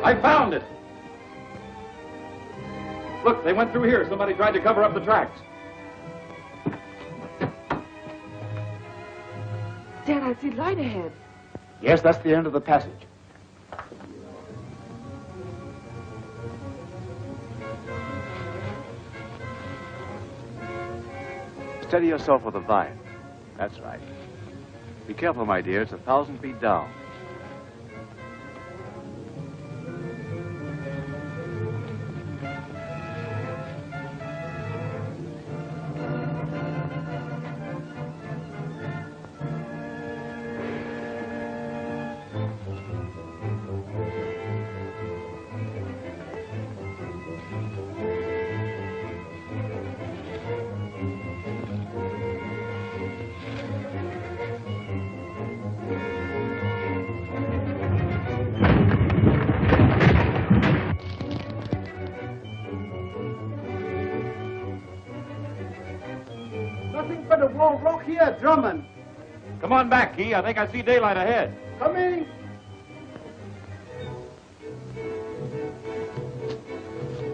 I found it! Look, they went through here. Somebody tried to cover up the tracks. Dad, I see light ahead. Yes, that's the end of the passage. Steady yourself with the vine. That's right. Be careful, my dear. It's 1,000 feet down. Nothing but a wall rock here, Drummond. Come on back, Key. I think I see daylight ahead. Coming.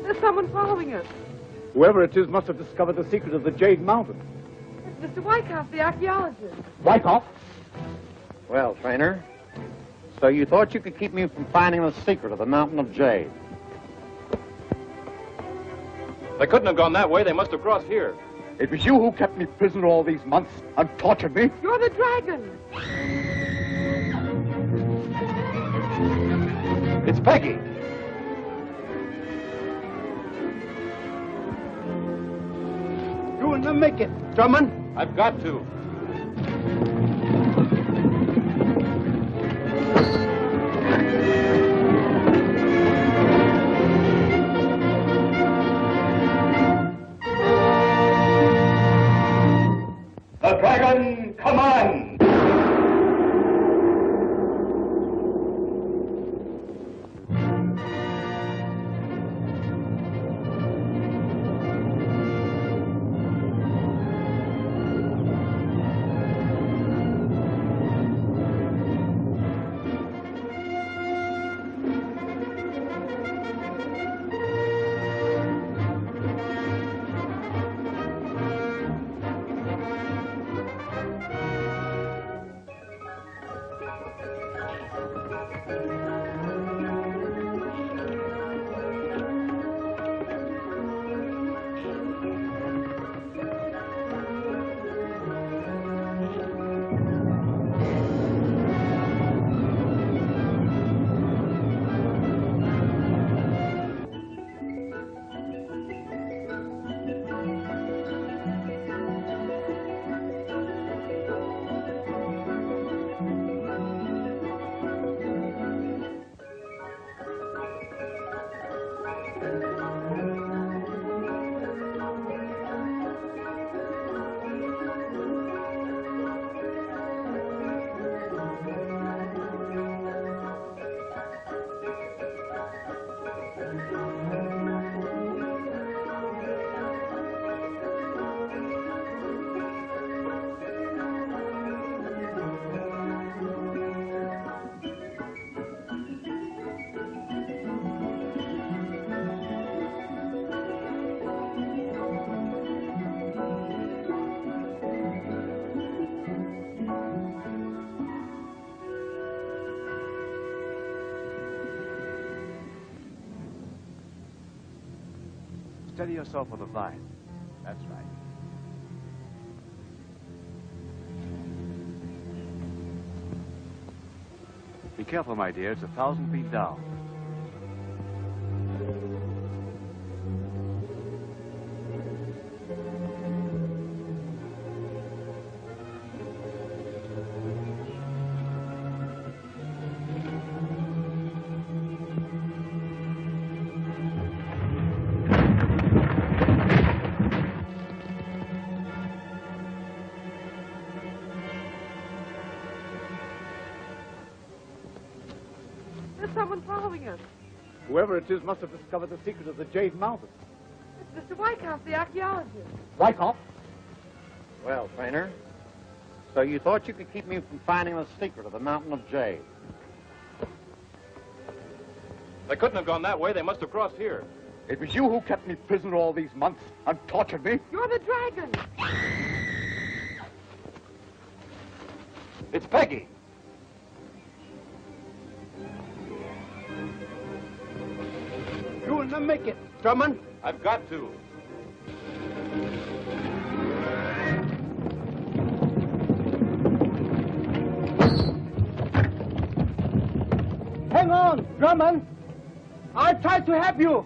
There's someone following us. Whoever it is must have discovered the secret of the Jade Mountain. It's Mr. Wyckoff, the archaeologist. Wyckoff? Well, Trainer, so you thought you could keep me from finding the secret of the Mountain of Jade? They couldn't have gone that way. They must have crossed here. It was you who kept me prisoner all these months and tortured me. You're the dragon. It's Peggy. You will not make it, Drummond. I've got to. The dragon commands! Steady yourself with the vine. That's right. Be careful, my dear. It's 1,000 feet down. There's someone following us. Whoever it is must have discovered the secret of the Jade Mountain. It's Mr. Wyckoff, the archaeologist. Wyckoff? Well, Trainer, so you thought you could keep me from finding the secret of the Mountain of Jade? They couldn't have gone that way. They must have crossed here. It was you who kept me prisoner all these months and tortured me. You're the dragon. It's Peggy. You will not make it, Drummond. I've got to. Drummond, I tried to help you.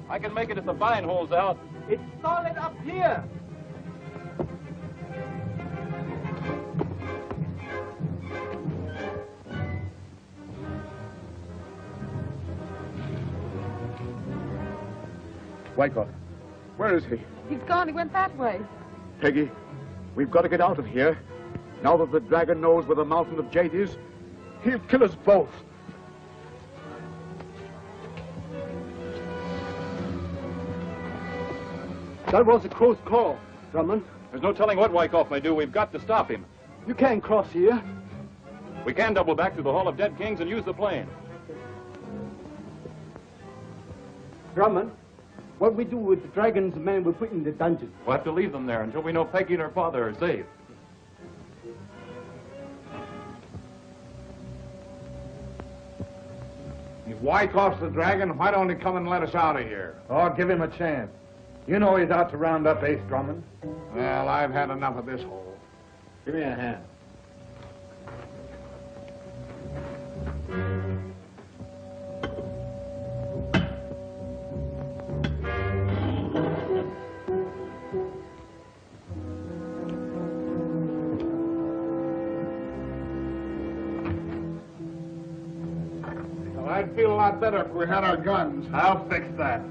I can make it if the vine holds out. It's solid up here. Wyckoff, where is he? He's gone. He went that way. Peggy, we've got to get out of here. Now that the dragon knows where the mountain of jade is, he'll kill us both. That was a close call, Drummond. There's no telling what Wyckoff may do. We've got to stop him. You can't cross here. We can double back to the Hall of Dead Kings and use the plane. Drummond, what we do with the dragon's men we put in the dungeon? We'll have to leave them there until we know Peggy and her father are safe. If Wyckoff's the dragon, why don't he come and let us out of here? Oh, give him a chance. You know he's out to round up Ace Drummond. Well, I've had enough of this hole. Give me a hand. Well, I'd feel a lot better if we had our guns. I'll fix that.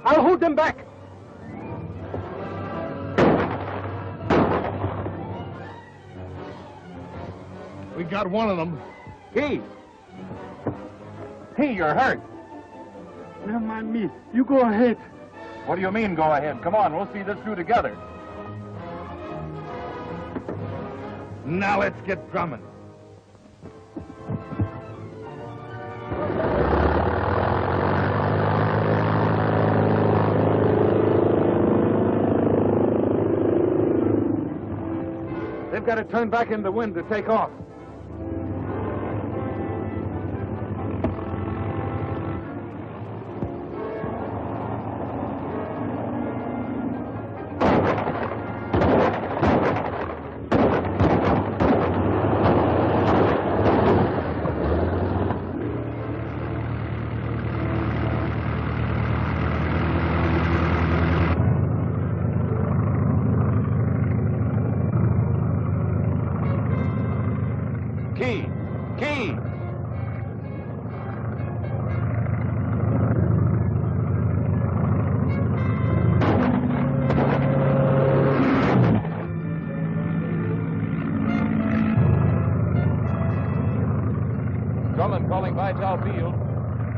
I'll hold them back. We got one of them. Hey, you're hurt. Never mind me. You go ahead. What do you mean, go ahead? Come on, we'll see this through together. Now let's get Drummond. They've got to turn back in the wind to take off.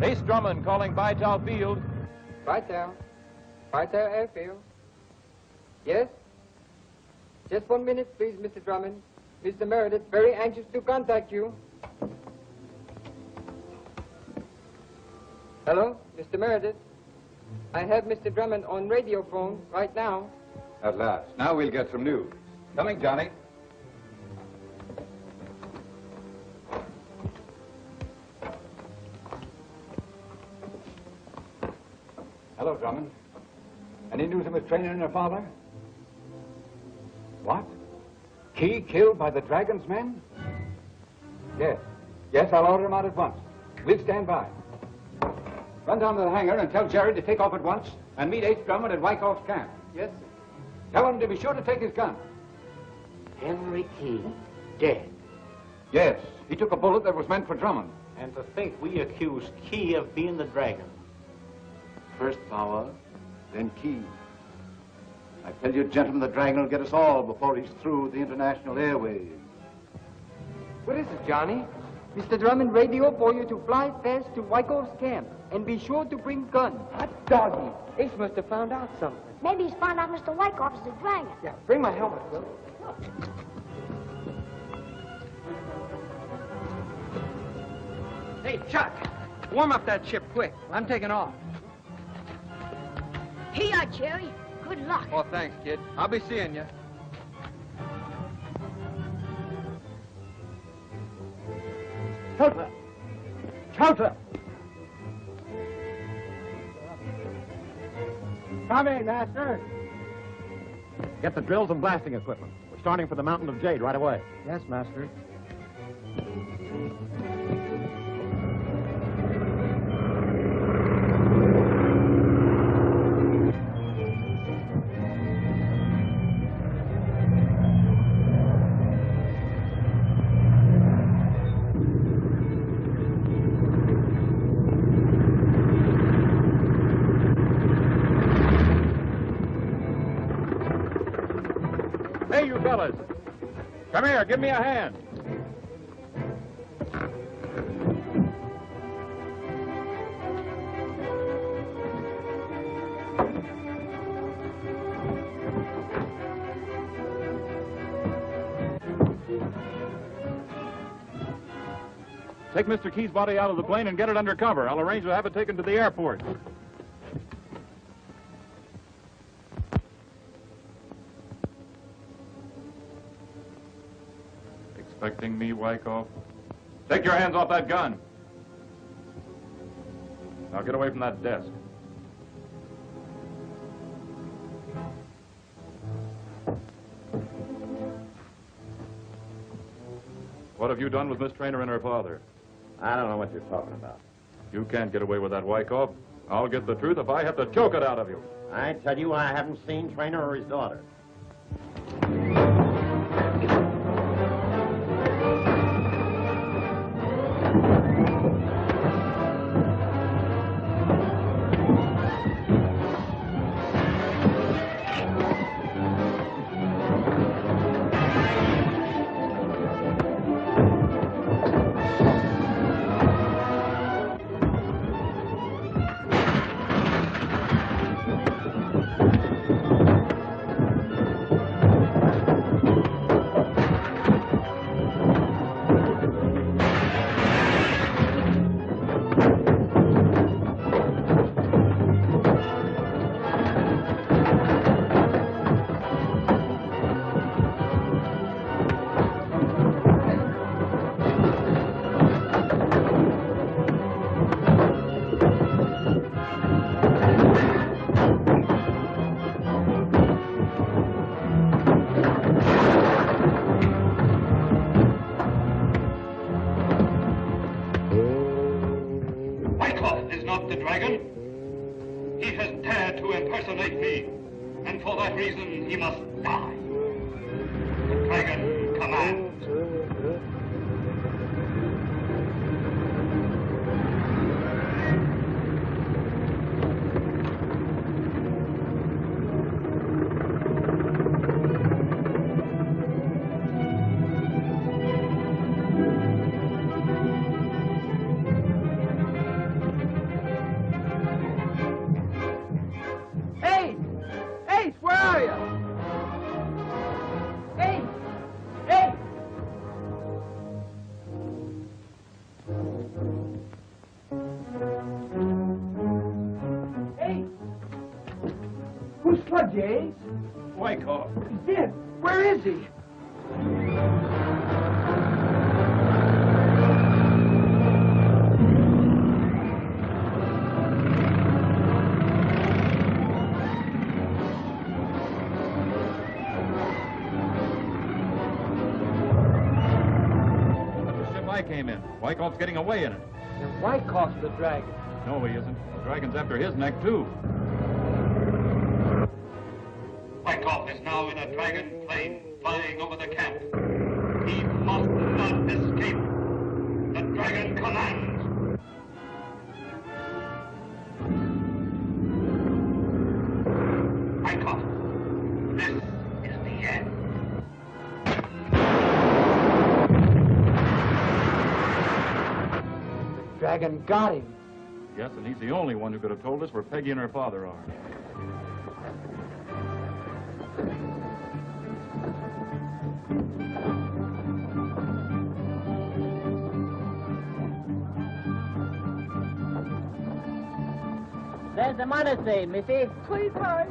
Ace Drummond calling Vital Field. Vital Airfield. Yes? Just 1 minute, please, Mr. Drummond. Mr. Meredith, very anxious to contact you. Hello, Mr. Meredith. I have Mr. Drummond on radio phone right now. At last. Now we'll get some news. Coming, Johnny. Hello, Drummond. Any news of Miss Trainer and her father? What? Key killed by the Dragon's men? Yes. Yes, I'll order him out at once. We'll stand by. Run down to the hangar and tell Jerry to take off at once and meet Ace Drummond at Wyckoff's camp. Yes, sir. Tell him to be sure to take his gun. Henry Key, dead. Yes, he took a bullet that was meant for Drummond. And to think we accused Key of being the dragon. First power, then key. I tell you, gentlemen, the dragon will get us all before he's through with the international airways. What is it, Johnny? Mr. Drummond radio for you to fly fast to Wyckoff's camp. And be sure to bring gun. Hot doggy. Ace must have found out something. Maybe he's found out Mr. Wyckoff is the dragon. Yeah, bring my helmet, Will. Hey, Chuck, warm up that ship quick. I'm taking off. Here, Jerry. Good luck. Oh, thanks, kid. I'll be seeing you. Shelter! Shelter! Coming, Master. Get the drills and blasting equipment. We're starting for the Mountain of Jade right away. Yes, Master. Hey, you fellas. Come here, give me a hand. Take Mr. Key's body out of the plane and get it under cover. I'll arrange to have it taken to the airport. Expecting me, Wyckoff? Take your hands off that gun. Now get away from that desk. What have you done with Miss Traynor and her father? I don't know what you're talking about. You can't get away with that, Wyckoff. I'll get the truth if I have to choke it out of you. I tell you, I haven't seen Traynor or his daughter. Ace? Wyckoff. He's dead. Where is he? The ship I came in. Wyckoff's getting away in it. And Wyckoff's the dragon. No, he isn't. The dragon's after his neck, too. Wyckoff is now in a dragon plane flying over the camp. He must not escape. The dragon commands. dragon got him. Yes, and he's the only one who could have told us where Peggy and her father are. There's the monastery, missy. Please hurry.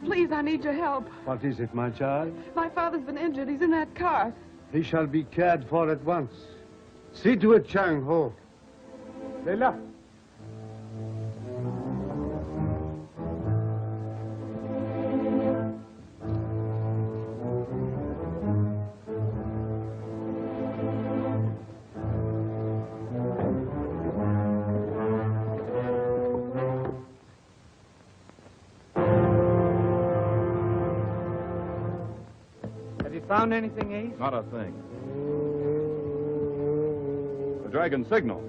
Please, I need your help. What is it, my child? My father's been injured. He's in that car. He shall be cared for at once. See to it, Chang Ho. Pela. Found anything, Ace? Not a thing. The dragon signal.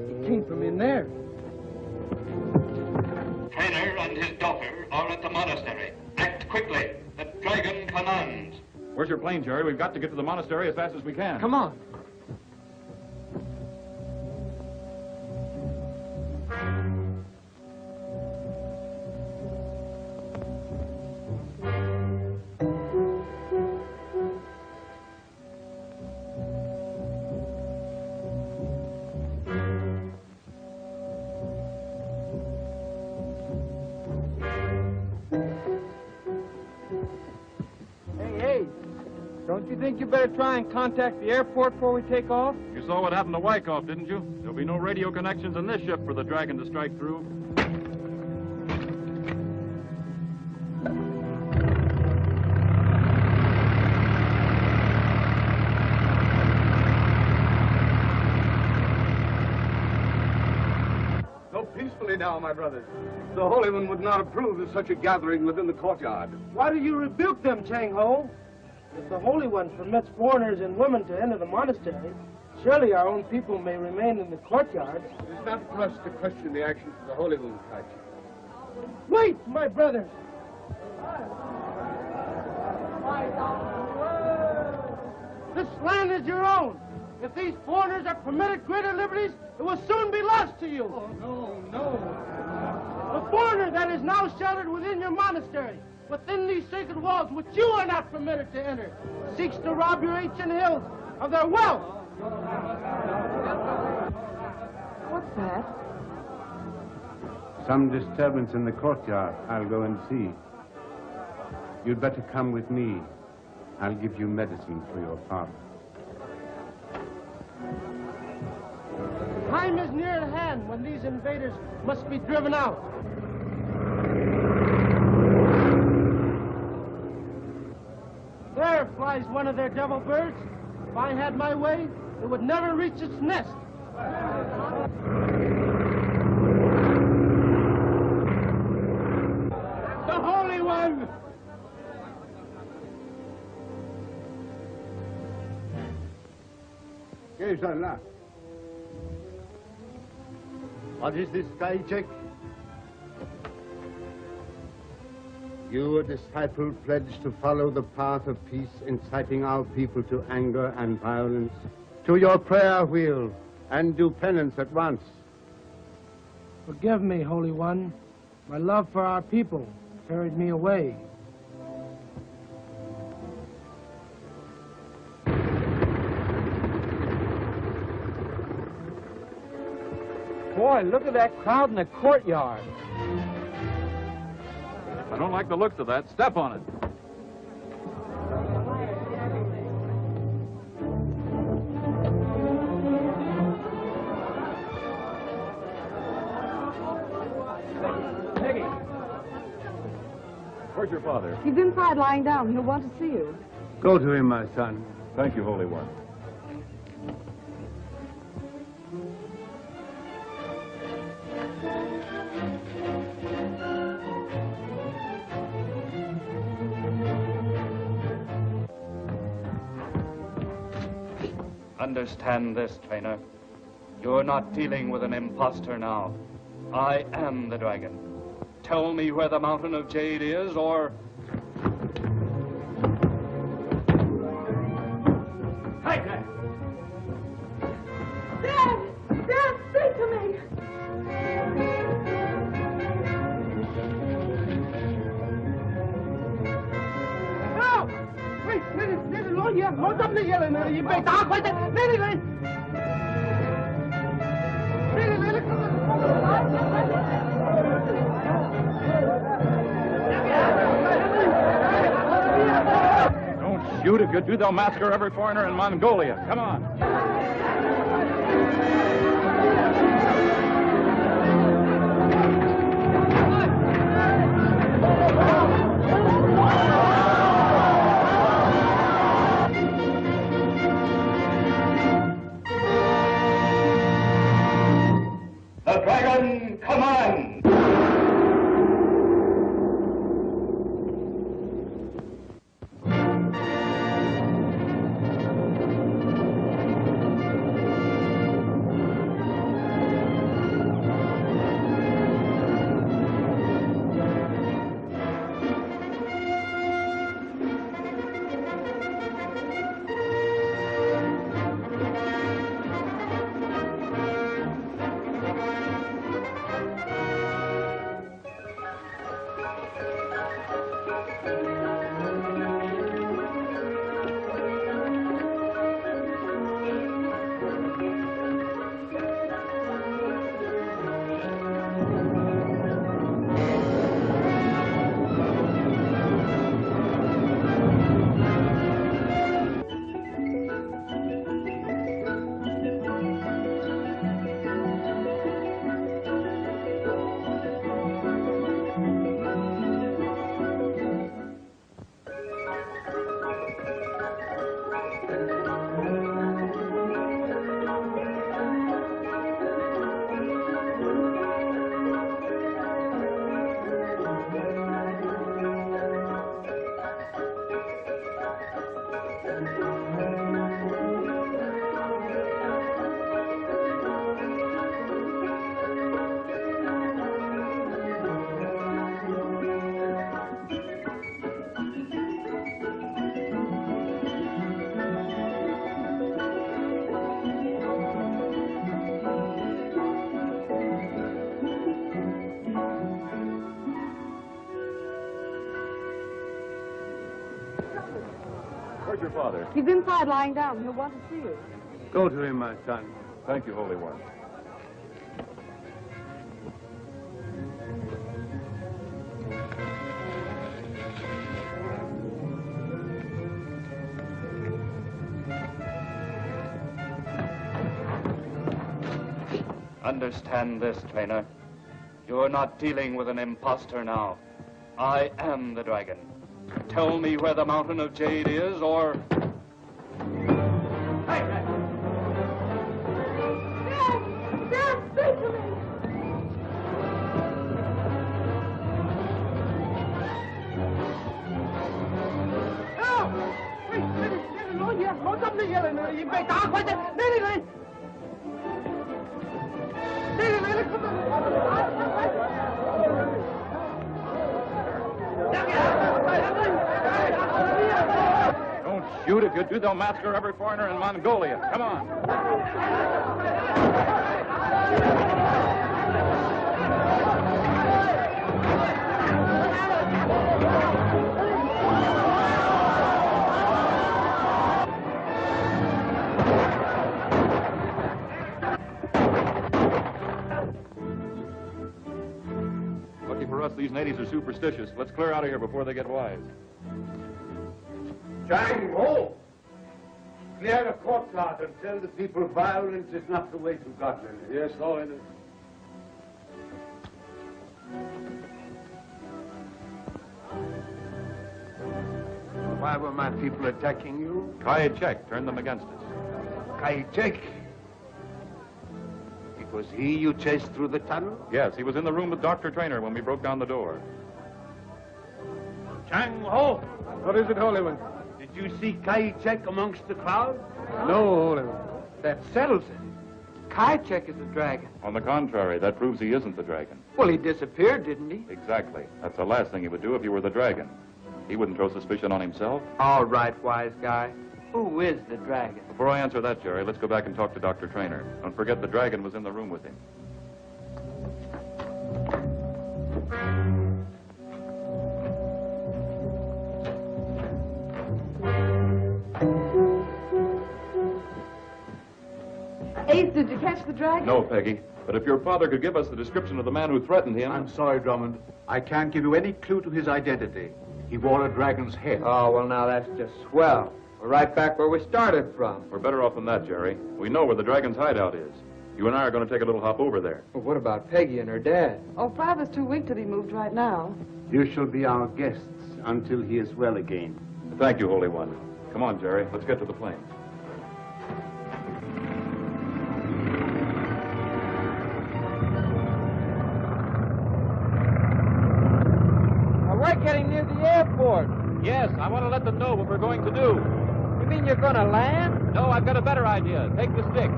It came from in there. Trainer and his daughter are at the monastery. Act quickly. The dragon commands. Where's your plane, Jerry? We've got to get to the monastery as fast as we can. Come on. Don't you think you better try and contact the airport before we take off? You saw what happened to Wyckoff, didn't you? There'll be no radio connections in this ship for the dragon to strike through. Go peacefully now, my brothers. The Holy One would not approve of such a gathering within the courtyard. Why do you rebuke them, Chang Ho? If the Holy One permits foreigners and women to enter the monastery, surely our own people may remain in the courtyard. It is not for us to question the actions of the Holy One, Kaiser. Wait, my brothers! This land is your own. If these foreigners are permitted greater liberties, it will soon be lost to you. Oh, no, no. The foreigner that is now sheltered within your monastery, within these sacred walls which you are not permitted to enter, seeks to rob your ancient hills of their wealth. What's that? Some disturbance in the courtyard. I'll go and see. You'd better come with me. I'll give you medicine for your father. Time is near at hand when these invaders must be driven out. There flies one of their devil birds. If I had my way, it would never reach its nest. The Holy One! What is this, Kaichek? You, a disciple, pledged to follow the path of peace, inciting our people to anger and violence. To your prayer wheel, and do penance at once. Forgive me, Holy One. My love for our people carried me away. Boy, look at that crowd in the courtyard. I don't like the looks of that. Step on it. Peggy. Where's your father? He's inside lying down. He'll want to see you. Go to him, my son. Thank you, Holy One. Understand this, trainer. You're not dealing with an imposter now. I am the dragon. Tell me where the mountain of jade is, or... Hey, Dad! Dad! Dad, speak to me! No! Wait, nede lå her. Hold op, nede i bag. Der er højt. Nede. Don't shoot. If you do, they'll massacre every foreigner in Mongolia. Come on. The dragon commands! Where's your father? He's inside lying down. He'll want to see you. Go to him, my son. Thank you, Holy One. Understand this, trainer. You're not dealing with an imposter now. I am the dragon. Tell me where the mountain of jade is, or... Hey, Dad! Dad, speak to me! No! Wait, nede lå her. Hold op, nede i bag. Der er højt. Nede. Kom Don't shoot. If you do, they'll massacre every foreigner in Mongolia. Come on. Lucky for us, these natives are superstitious. Let's clear out of here before they get wise. Chang Ho! Clear the courtyard and tell the people violence is not the way to Scotland. Yes, Lord. Why were my people attacking you? Kai-Chek turned them against us. Kai-Chek? It was he you chased through the tunnel? Yes, he was in the room with Dr. Trainer when we broke down the door. Chang Ho! What is it, Holy One? Did you see Kai-Chek amongst the crowd? No, Holy One. That settles it. Kajek is a dragon. On the contrary, that proves he isn't the dragon. Well, he disappeared, didn't he? Exactly. That's the last thing he would do if you were the dragon. He wouldn't throw suspicion on himself. All right, wise guy. Who is the dragon? Before I answer that, Jerry, let's go back and talk to Dr. Traynor. Don't forget the dragon was in the room with him. Ace, did you catch the dragon? No, Peggy. But if your father could give us the description of the man who threatened him... I'm sorry, Drummond. I can't give you any clue to his identity. He wore a dragon's head. Oh, well, now that's just swell. We're right back where we started from. We're better off than that, Jerry. We know where the dragon's hideout is. You and I are going to take a little hop over there. Well, what about Peggy and her dad? Oh, Father's too weak to be moved right now. You shall be our guests until he is well again. Thank you, Holy One. Come on, Jerry. Let's get to the plane. We're getting near the airport. Yes, I want to let them know what we're going to do. You mean you're going to land? No, I've got a better idea. Take the stick.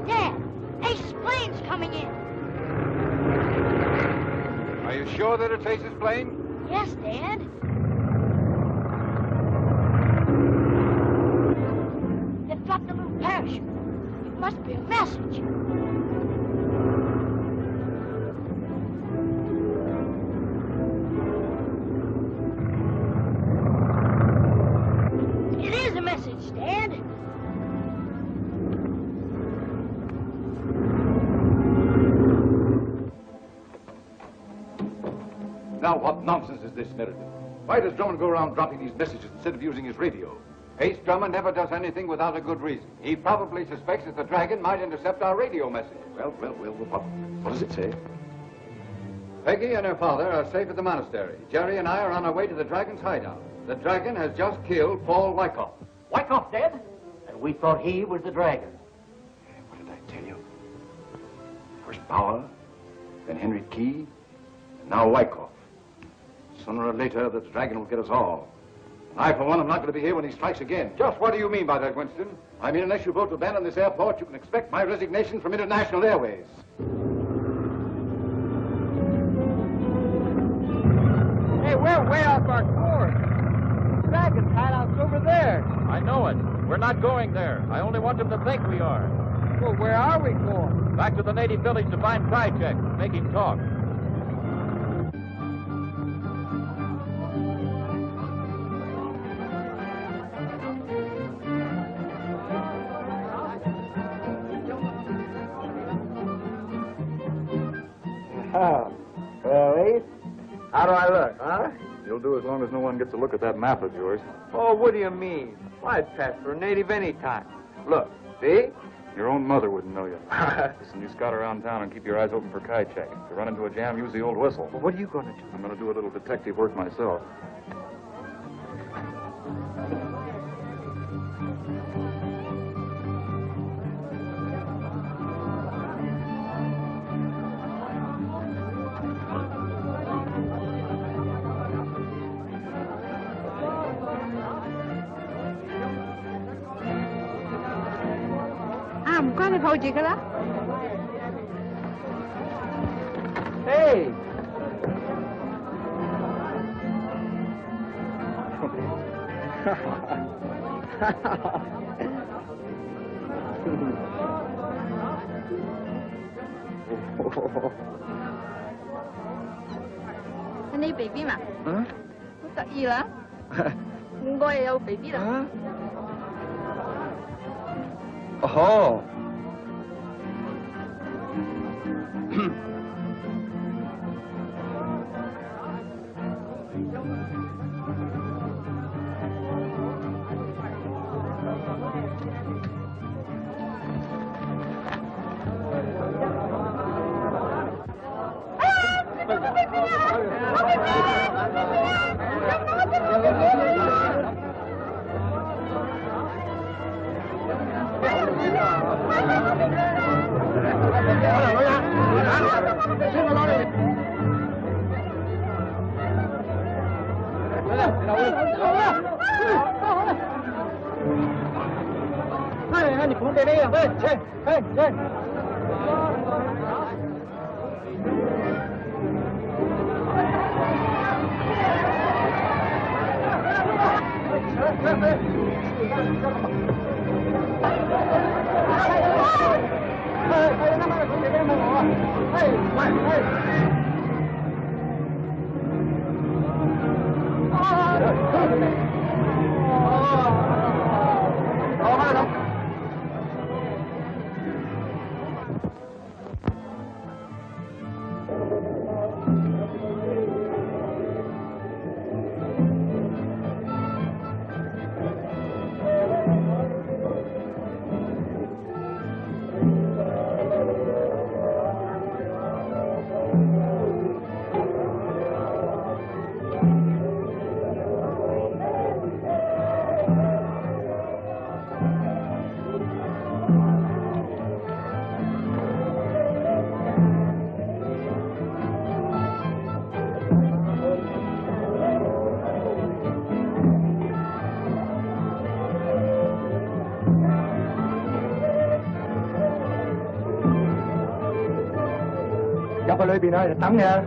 Dad, Ace's plane's coming in. Are you sure that it's Ace's plane? Yes, Dad. They've dropped a little parachute. It must be a message. It is a message, Dad. Now, what nonsense is this, Meredith? Why does Drummond go around dropping these messages instead of using his radio? Ace Drummond never does anything without a good reason. He probably suspects that the dragon might intercept our radio message. Well, what does it say? Peggy and her father are safe at the monastery. Jerry and I are on our way to the dragon's hideout. The dragon has just killed Paul Wyckoff. Wyckoff dead? And we thought he was the dragon. What did I tell you? First Bauer, then Henry Key, and now Wyckoff. Sooner or later, the dragon will get us all. I, for one, am not going to be here when he strikes again. Just what do you mean by that, Winston? I mean, unless you vote to abandon this airport, you can expect my resignation from International Airways. Hey, we're way off our course. The dragon's hideout's over there. I know it. We're not going there. I only want them to think we are. Well, where are we going? Back to the native village to find Kajek. Make him talk. Well, Ace, how do I look, huh? You'll do as long as no one gets a look at that map of yours. Oh, what do you mean? I'd pass for a native any time. Look, see? Your own mother wouldn't know you. Listen, you scout around town and keep your eyes open for Kajek. If you run into a jam, use the old whistle. Well, what are you going to do? I'm going to do a little detective work myself. Hey! Anh baby mà. Hả? Rất得意啦。應該有 baby 啦。哦。你不给那样，哎，入去裏邊啊，等你啊。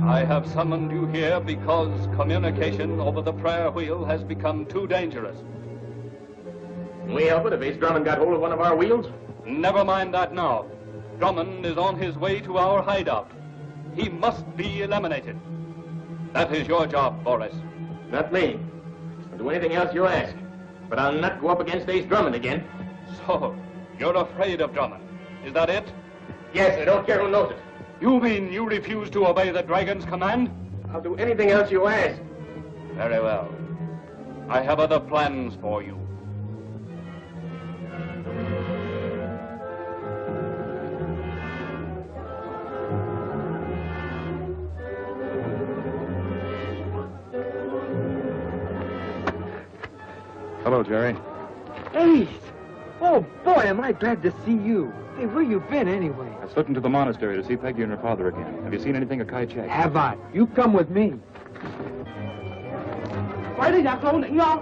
I have summoned you here because communication over the prayer wheel has become too dangerous. Can we help it if Ace Drummond got hold of one of our wheels? Never mind that now. Drummond is on his way to our hideout. He must be eliminated. That is your job, Boris. Not me. I'll do anything else you ask. But I'll not go up against Ace Drummond again. So, you're afraid of Drummond. Is that it? Yes, I don't care who knows it. You mean you refuse to obey the dragon's command? I'll do anything else you ask. Very well. I have other plans for you. Hello, Jerry. Ace! Oh, boy, am I glad to see you. Hey, where you been, anyway? I slipped into the monastery to see Peggy and her father again. Have you seen anything of Kai Chek? Have I? You come with me. Phải đi giặc luôn định không?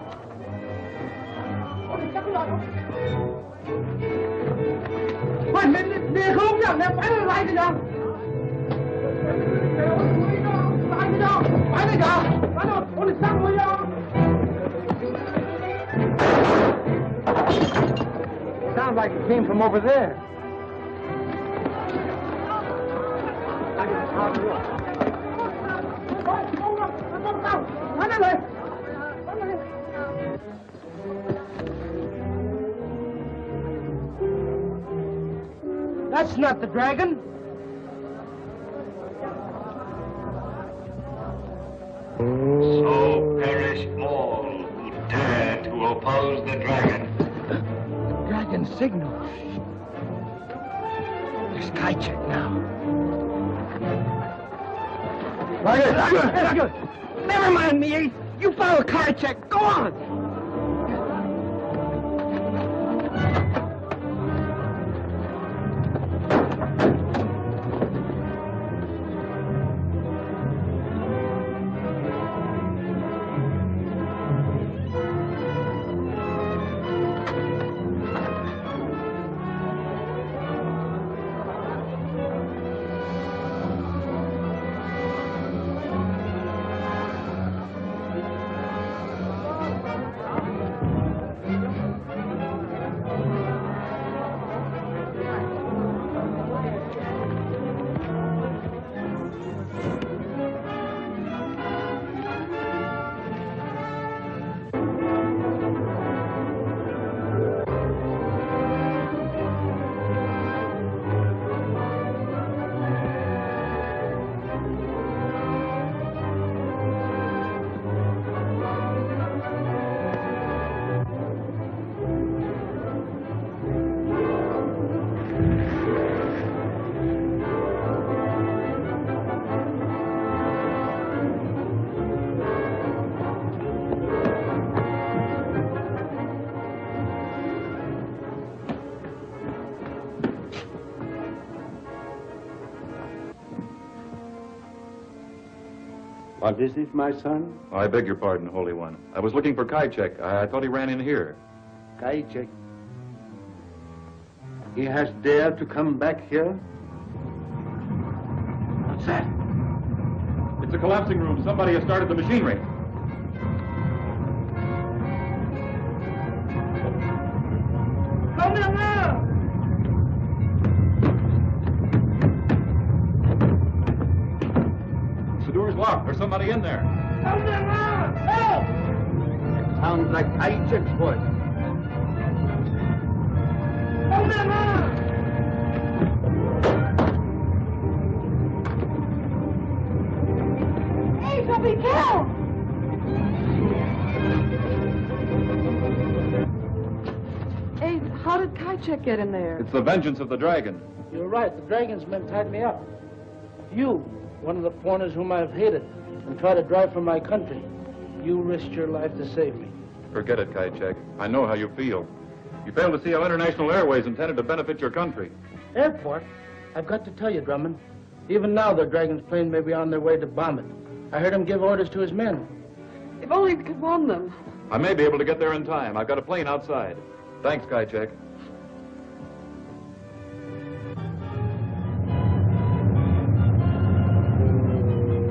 Phải mình đi không nhỉ? Em phải đi lại đi nhỉ? Phải đi đâu? Phải đi nhỉ? Phải đâu? Ôi đi sang rồi nhỉ? Sounds like it came from over there. That's not the dragon. So perish all who dare to oppose the dragon. Dragon signal. There's Kai Chek now. Never mind me, Ace. You follow Kai Chek. Go on. What is it, my son? I beg your pardon, Holy One. I was looking for Kajcek. I thought he ran in here. Kajcek. He has dared to come back here? What's that? It's a collapsing room. Somebody has started the machinery. Come here! The door's locked. There's somebody in there. Come here! Help! It sounds like Kajcek's voice. Come here! Hey, he'll be killed! Hey, how did Kajcek get in there? It's the vengeance of the dragon. You're right. The dragon's men tied me up. You, one of the foreigners whom I've hated and tried to drive from my country, you risked your life to save me. Forget it, Kajcek. I know how you feel. You fail to see how International Airways intended to benefit your country. Airport? I've got to tell you, Drummond. Even now, the dragon's plane may be on their way to bomb it. I heard him give orders to his men. If only we could warn them. I may be able to get there in time. I've got a plane outside. Thanks, Kajcek.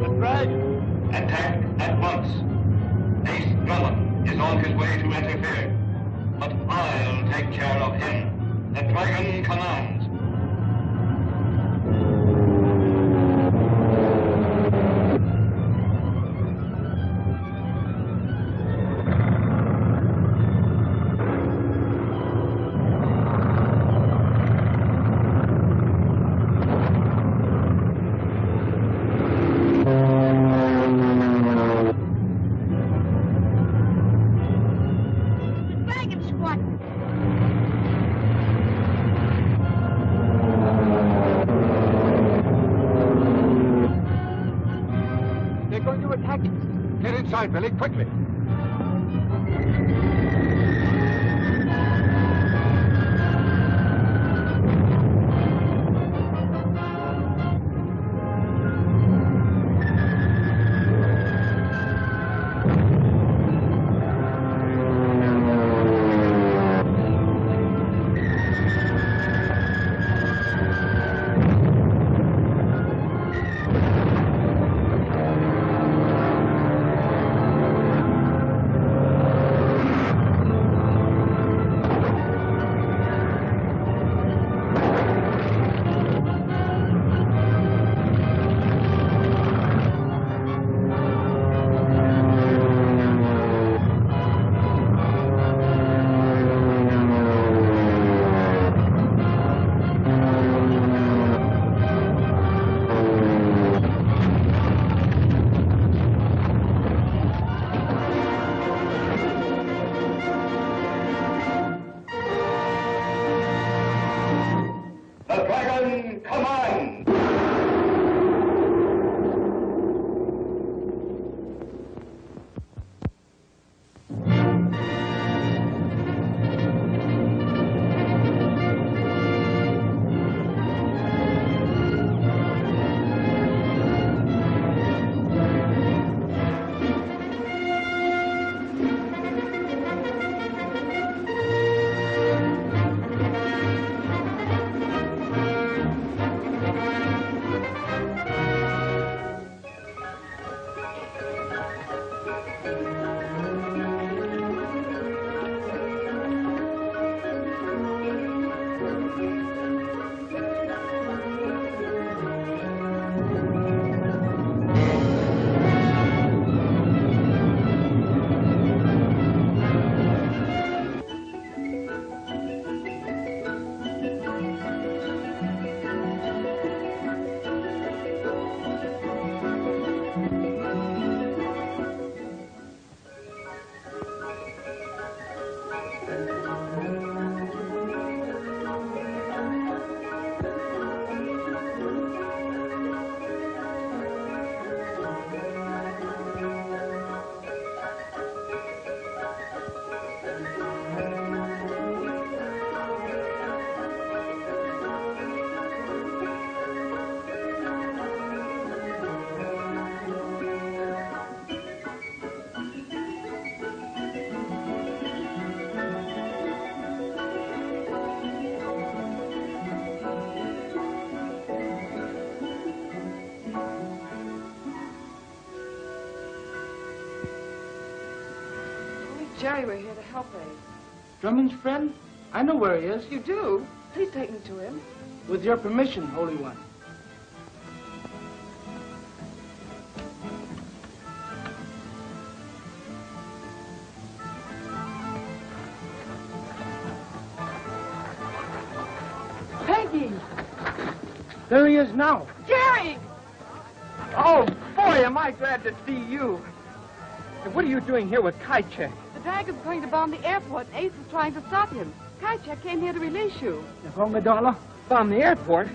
The dragon! Attack at once. Ace Drummond is on his way to interfere. But I'll take care of him. The dragon commands. Get inside, Billy, quickly. Jerry were here to help Ace. Drummond's friend? I know where he is. You do? Please take me to him. With your permission, Holy One. Peggy! There he is now. Jerry! Oh, boy, am I glad to see you. And what are you doing here with Kaichek? The dragon's going to bomb the airport, and Ace is trying to stop him. Kaichek came here to release you. Bomb the airport?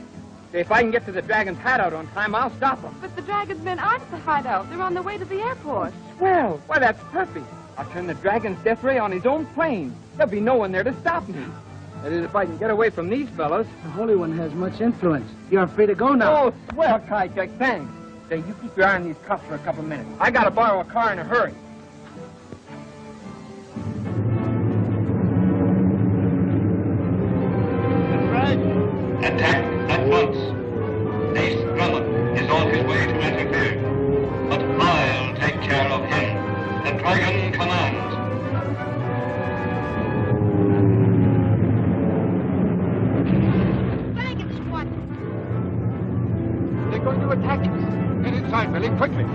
If I can get to the dragon's hideout on time, I'll stop him. But the dragon's men aren't at the hideout. They're on their way to the airport. Well, that's perfect. I'll turn the dragon's death ray on his own plane. There'll be no one there to stop me. That is, if I can get away from these fellows. The Holy One has much influence. You're free to go now. Oh, swell, Kaichek, thanks. Say, you keep your eye on these cuffs for a couple minutes. I gotta borrow a car in a hurry. Attack at once. Ace Drummond is on his way to interfere. But I'll take care of him. The dragon commands. Dragon squadron. They're going to attack us. Get inside, Billy, quickly.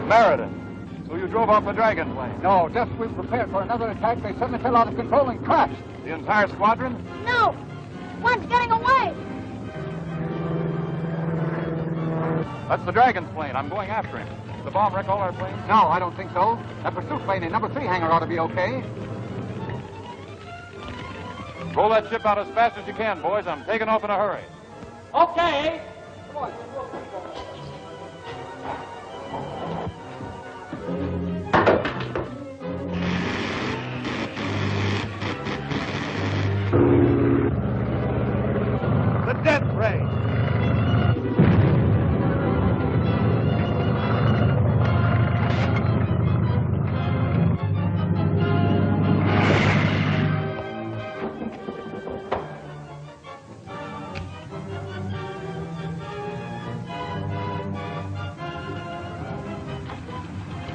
Meriden. So you drove off the dragon plane? No, just we prepared for another attack. They suddenly fell out of control and crashed. The entire squadron? No! One's getting away! That's the dragon's plane. I'm going after him. Did the bomb wreck all our planes? No, I don't think so. That pursuit plane in number 3 hangar ought to be okay. Roll that ship out as fast as you can, boys. I'm taking off in a hurry. Okay. The death ray.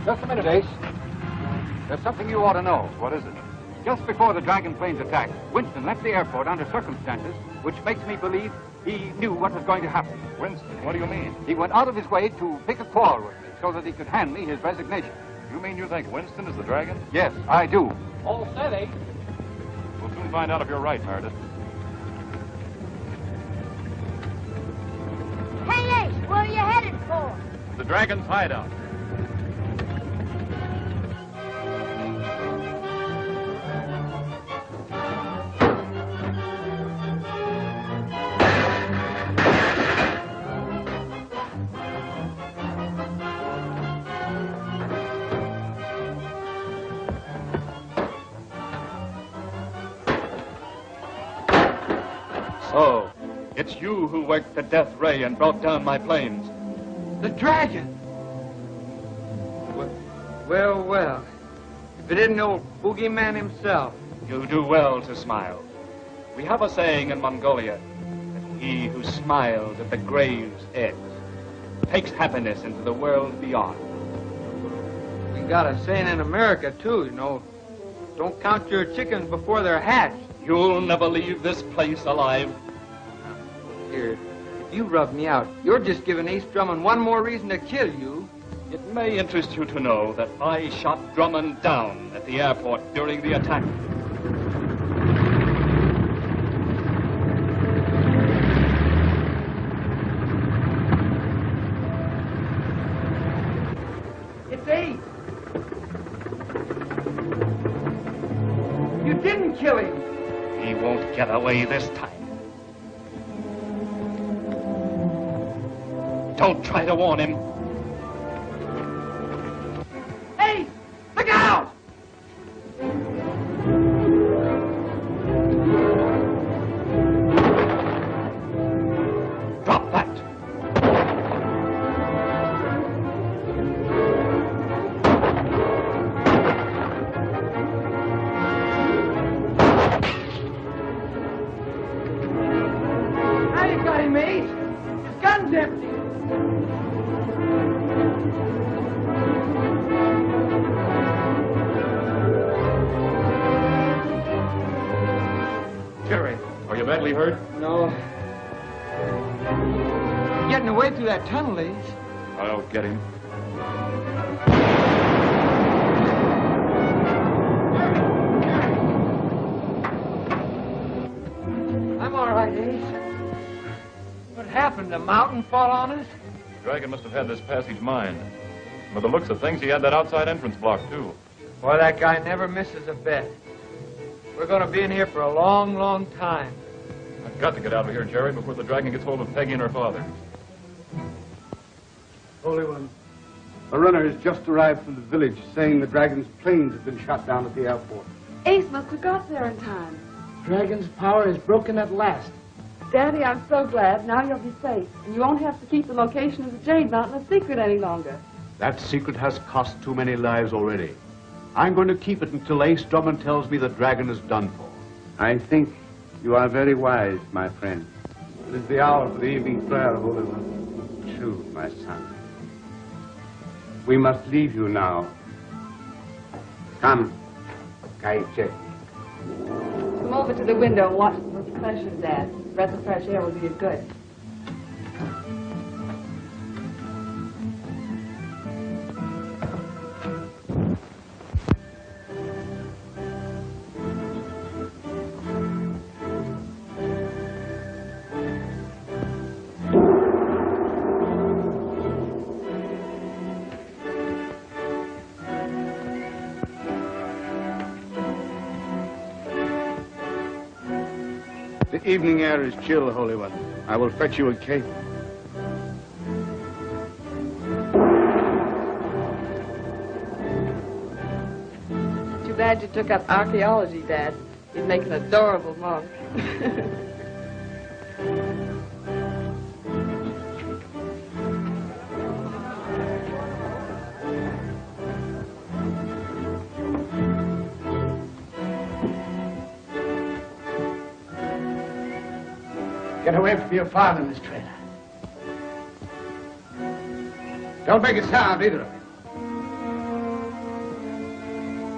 Just a minute, Ace. There's something you ought to know. What is it? Just before the dragon plane's attack, Winston left the airport under circumstances which makes me believe he knew what was going to happen. Winston, what do you mean? He went out of his way to pick a quarrel with me so that he could hand me his resignation. You mean you think Winston is the dragon? Yes, I do. All steady. We'll soon find out if you're right, Meredith. Hey, Ace, where are you headed for? The dragon's hideout. So, it's you who worked the death ray and brought down my planes. The dragon! Well, well. If it isn't old boogeyman himself. You do well to smile. We have a saying in Mongolia that he who smiles at the grave's edge takes happiness into the world beyond. We got a saying in America, too, you know. Don't count your chickens before they're hatched. You'll never leave this place alive. Here, if you rub me out, you're just giving Ace Drummond one more reason to kill you. It may interest you to know that I shot Drummond down at the airport during the attack. It's Ace. You didn't kill him. He won't get away this time. Don't try to warn him. Ace! Look out! Drop that. Now you got him, Ace. His gun's empty. Jerry, are you badly hurt? No. Getting away through that tunnel, Ace. I'll get him. I'm all right, Ace. What happened? The mountain fall on us? The dragon must have had this passage mined. By the looks of things, he had that outside entrance blocked, too. Boy, that guy never misses a bet. We're going to be in here for a long, long time. I've got to get out of here, Jerry, before the dragon gets hold of Peggy and her father. Holy One, a runner has just arrived from the village saying the dragon's planes have been shot down at the airport. Ace must have got there in time. Dragon's power is broken at last. Daddy, I'm so glad. Now you'll be safe. And you won't have to keep the location of the Jade Mountain a secret any longer. That secret has cost too many lives already. I'm going to keep it until Ace Drummond tells me the dragon is done for. I think you are very wise, my friend. It is the hour for the evening prayer, Holy One. True, my son. We must leave you now. Come, Kaiche. Come over to the window and watch the procession, Dad. A breath of fresh air will do you good. The evening air is chill, Holy One. I will fetch you a cape. Too bad you took up archaeology, Dad. You'd make an adorable monk. Get away from your father, Miss Traylor. Don't make a sound, either of you.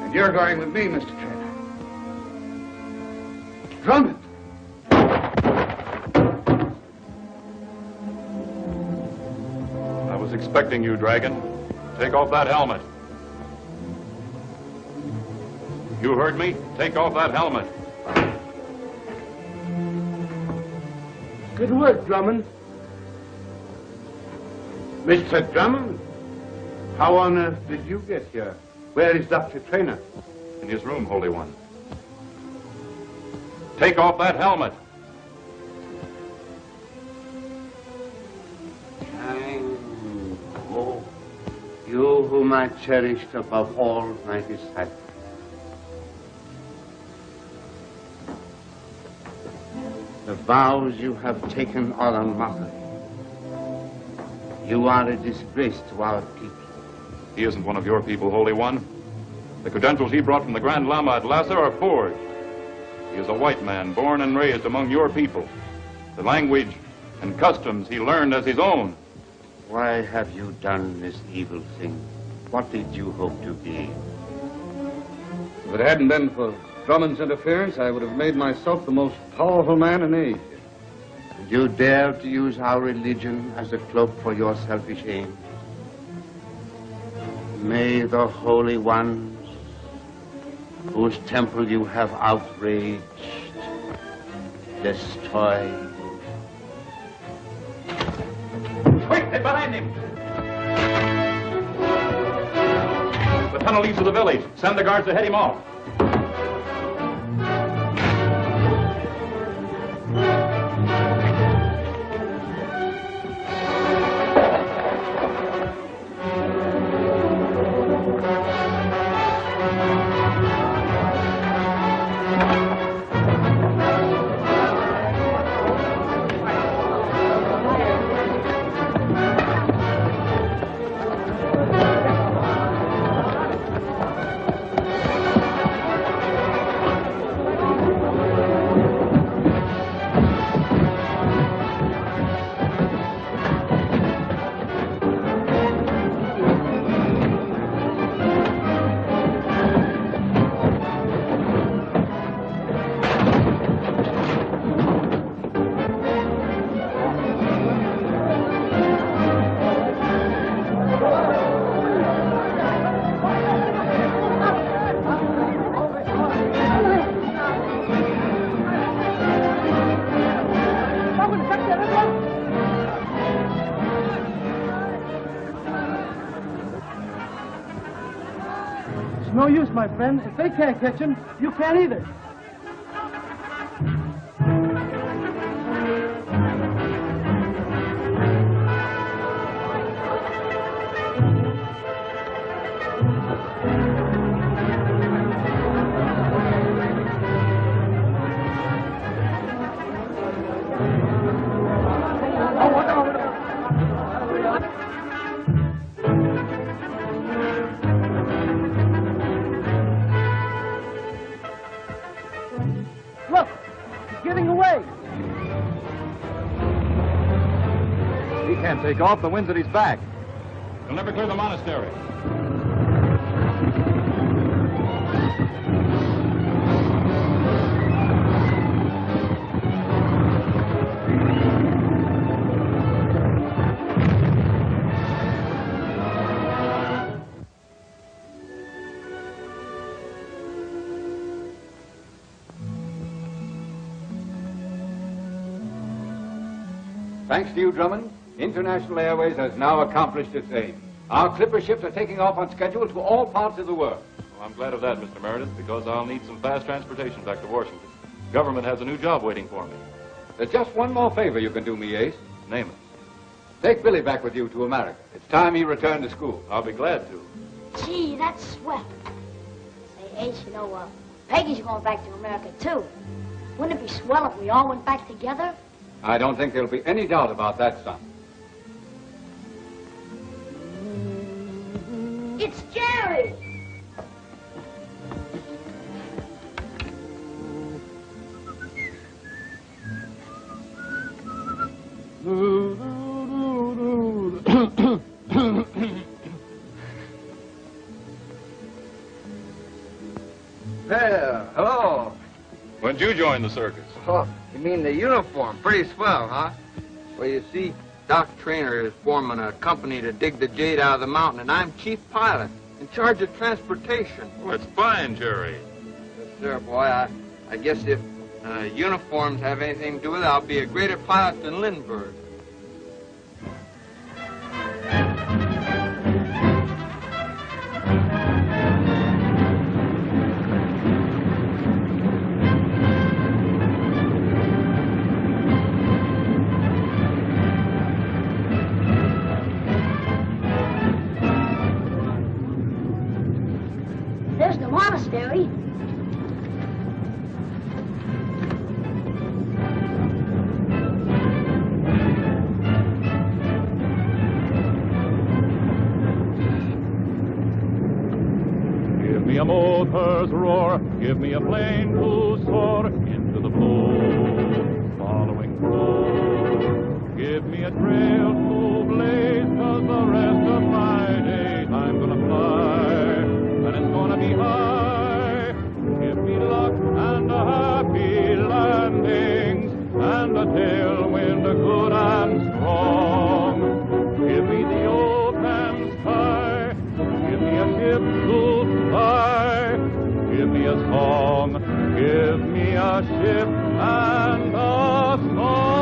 And you're going with me, Mr. Traylor. Drummond! I was expecting you, Dragon. Take off that helmet. You heard me? Take off that helmet. Good work, Drummond. Mr. Drummond, how on earth did you get here? Where is Dr. Traynor? In his room, Holy One. Take off that helmet. Oh, you whom I cherished above all my disciples. The vows you have taken are a mockery. You are a disgrace to our people. He isn't one of your people, Holy One. The credentials he brought from the Grand Lama at Lhasa are forged. He is a white man, born and raised among your people. The language and customs he learned as his own. Why have you done this evil thing? What did you hope to gain? If it hadn't been for Drummond's interference, I would have made myself the most powerful man in Asia. And you dare to use our religion as a cloak for your selfish aims? May the Holy Ones, whose temple you have outraged, destroy you. Quick, get behind him! The tunnel leads to the village. Send the guards to head him off. No use, my friend. If they can't catch him, you can't either. Take off, the wind's at his back. He'll never clear the monastery. Thanks to you, Drummond, International Airways has now accomplished its aim. Our clipper ships are taking off on schedule to all parts of the world. Well, I'm glad of that, Mr. Meredith, because I'll need some fast transportation back to Washington. Government has a new job waiting for me. There's just one more favor you can do me, Ace. Name it. Take Billy back with you to America. It's time he returned to school. I'll be glad to. Gee, that's swell. Say, Ace, you know, Peggy's going back to America, too. Wouldn't it be swell if we all went back together? I don't think there'll be any doubt about that, son. It's Jerry! Well, hello. When'd you join the circus? Oh, you mean the uniform? Pretty swell, huh? Well, you see, Doc Trainer is forming a company to dig the jade out of the mountain, and I'm chief pilot, in charge of transportation. Well, that's fine, Jerry. Yes, sir, boy. I guess if uniforms have anything to do with it, I'll be a greater pilot than Lindbergh. There's the monastery. Give me a motor's roar, give me a plane to soar into the blue, following through. Give me a trail to blaze, 'cause the rest of my days I'm gonna fly, and it's gonna be high. Give me luck and a happy landings, and a tailwind good and strong. Give me the open sky, give me a ship to fly, give me a song, give me a ship and a song.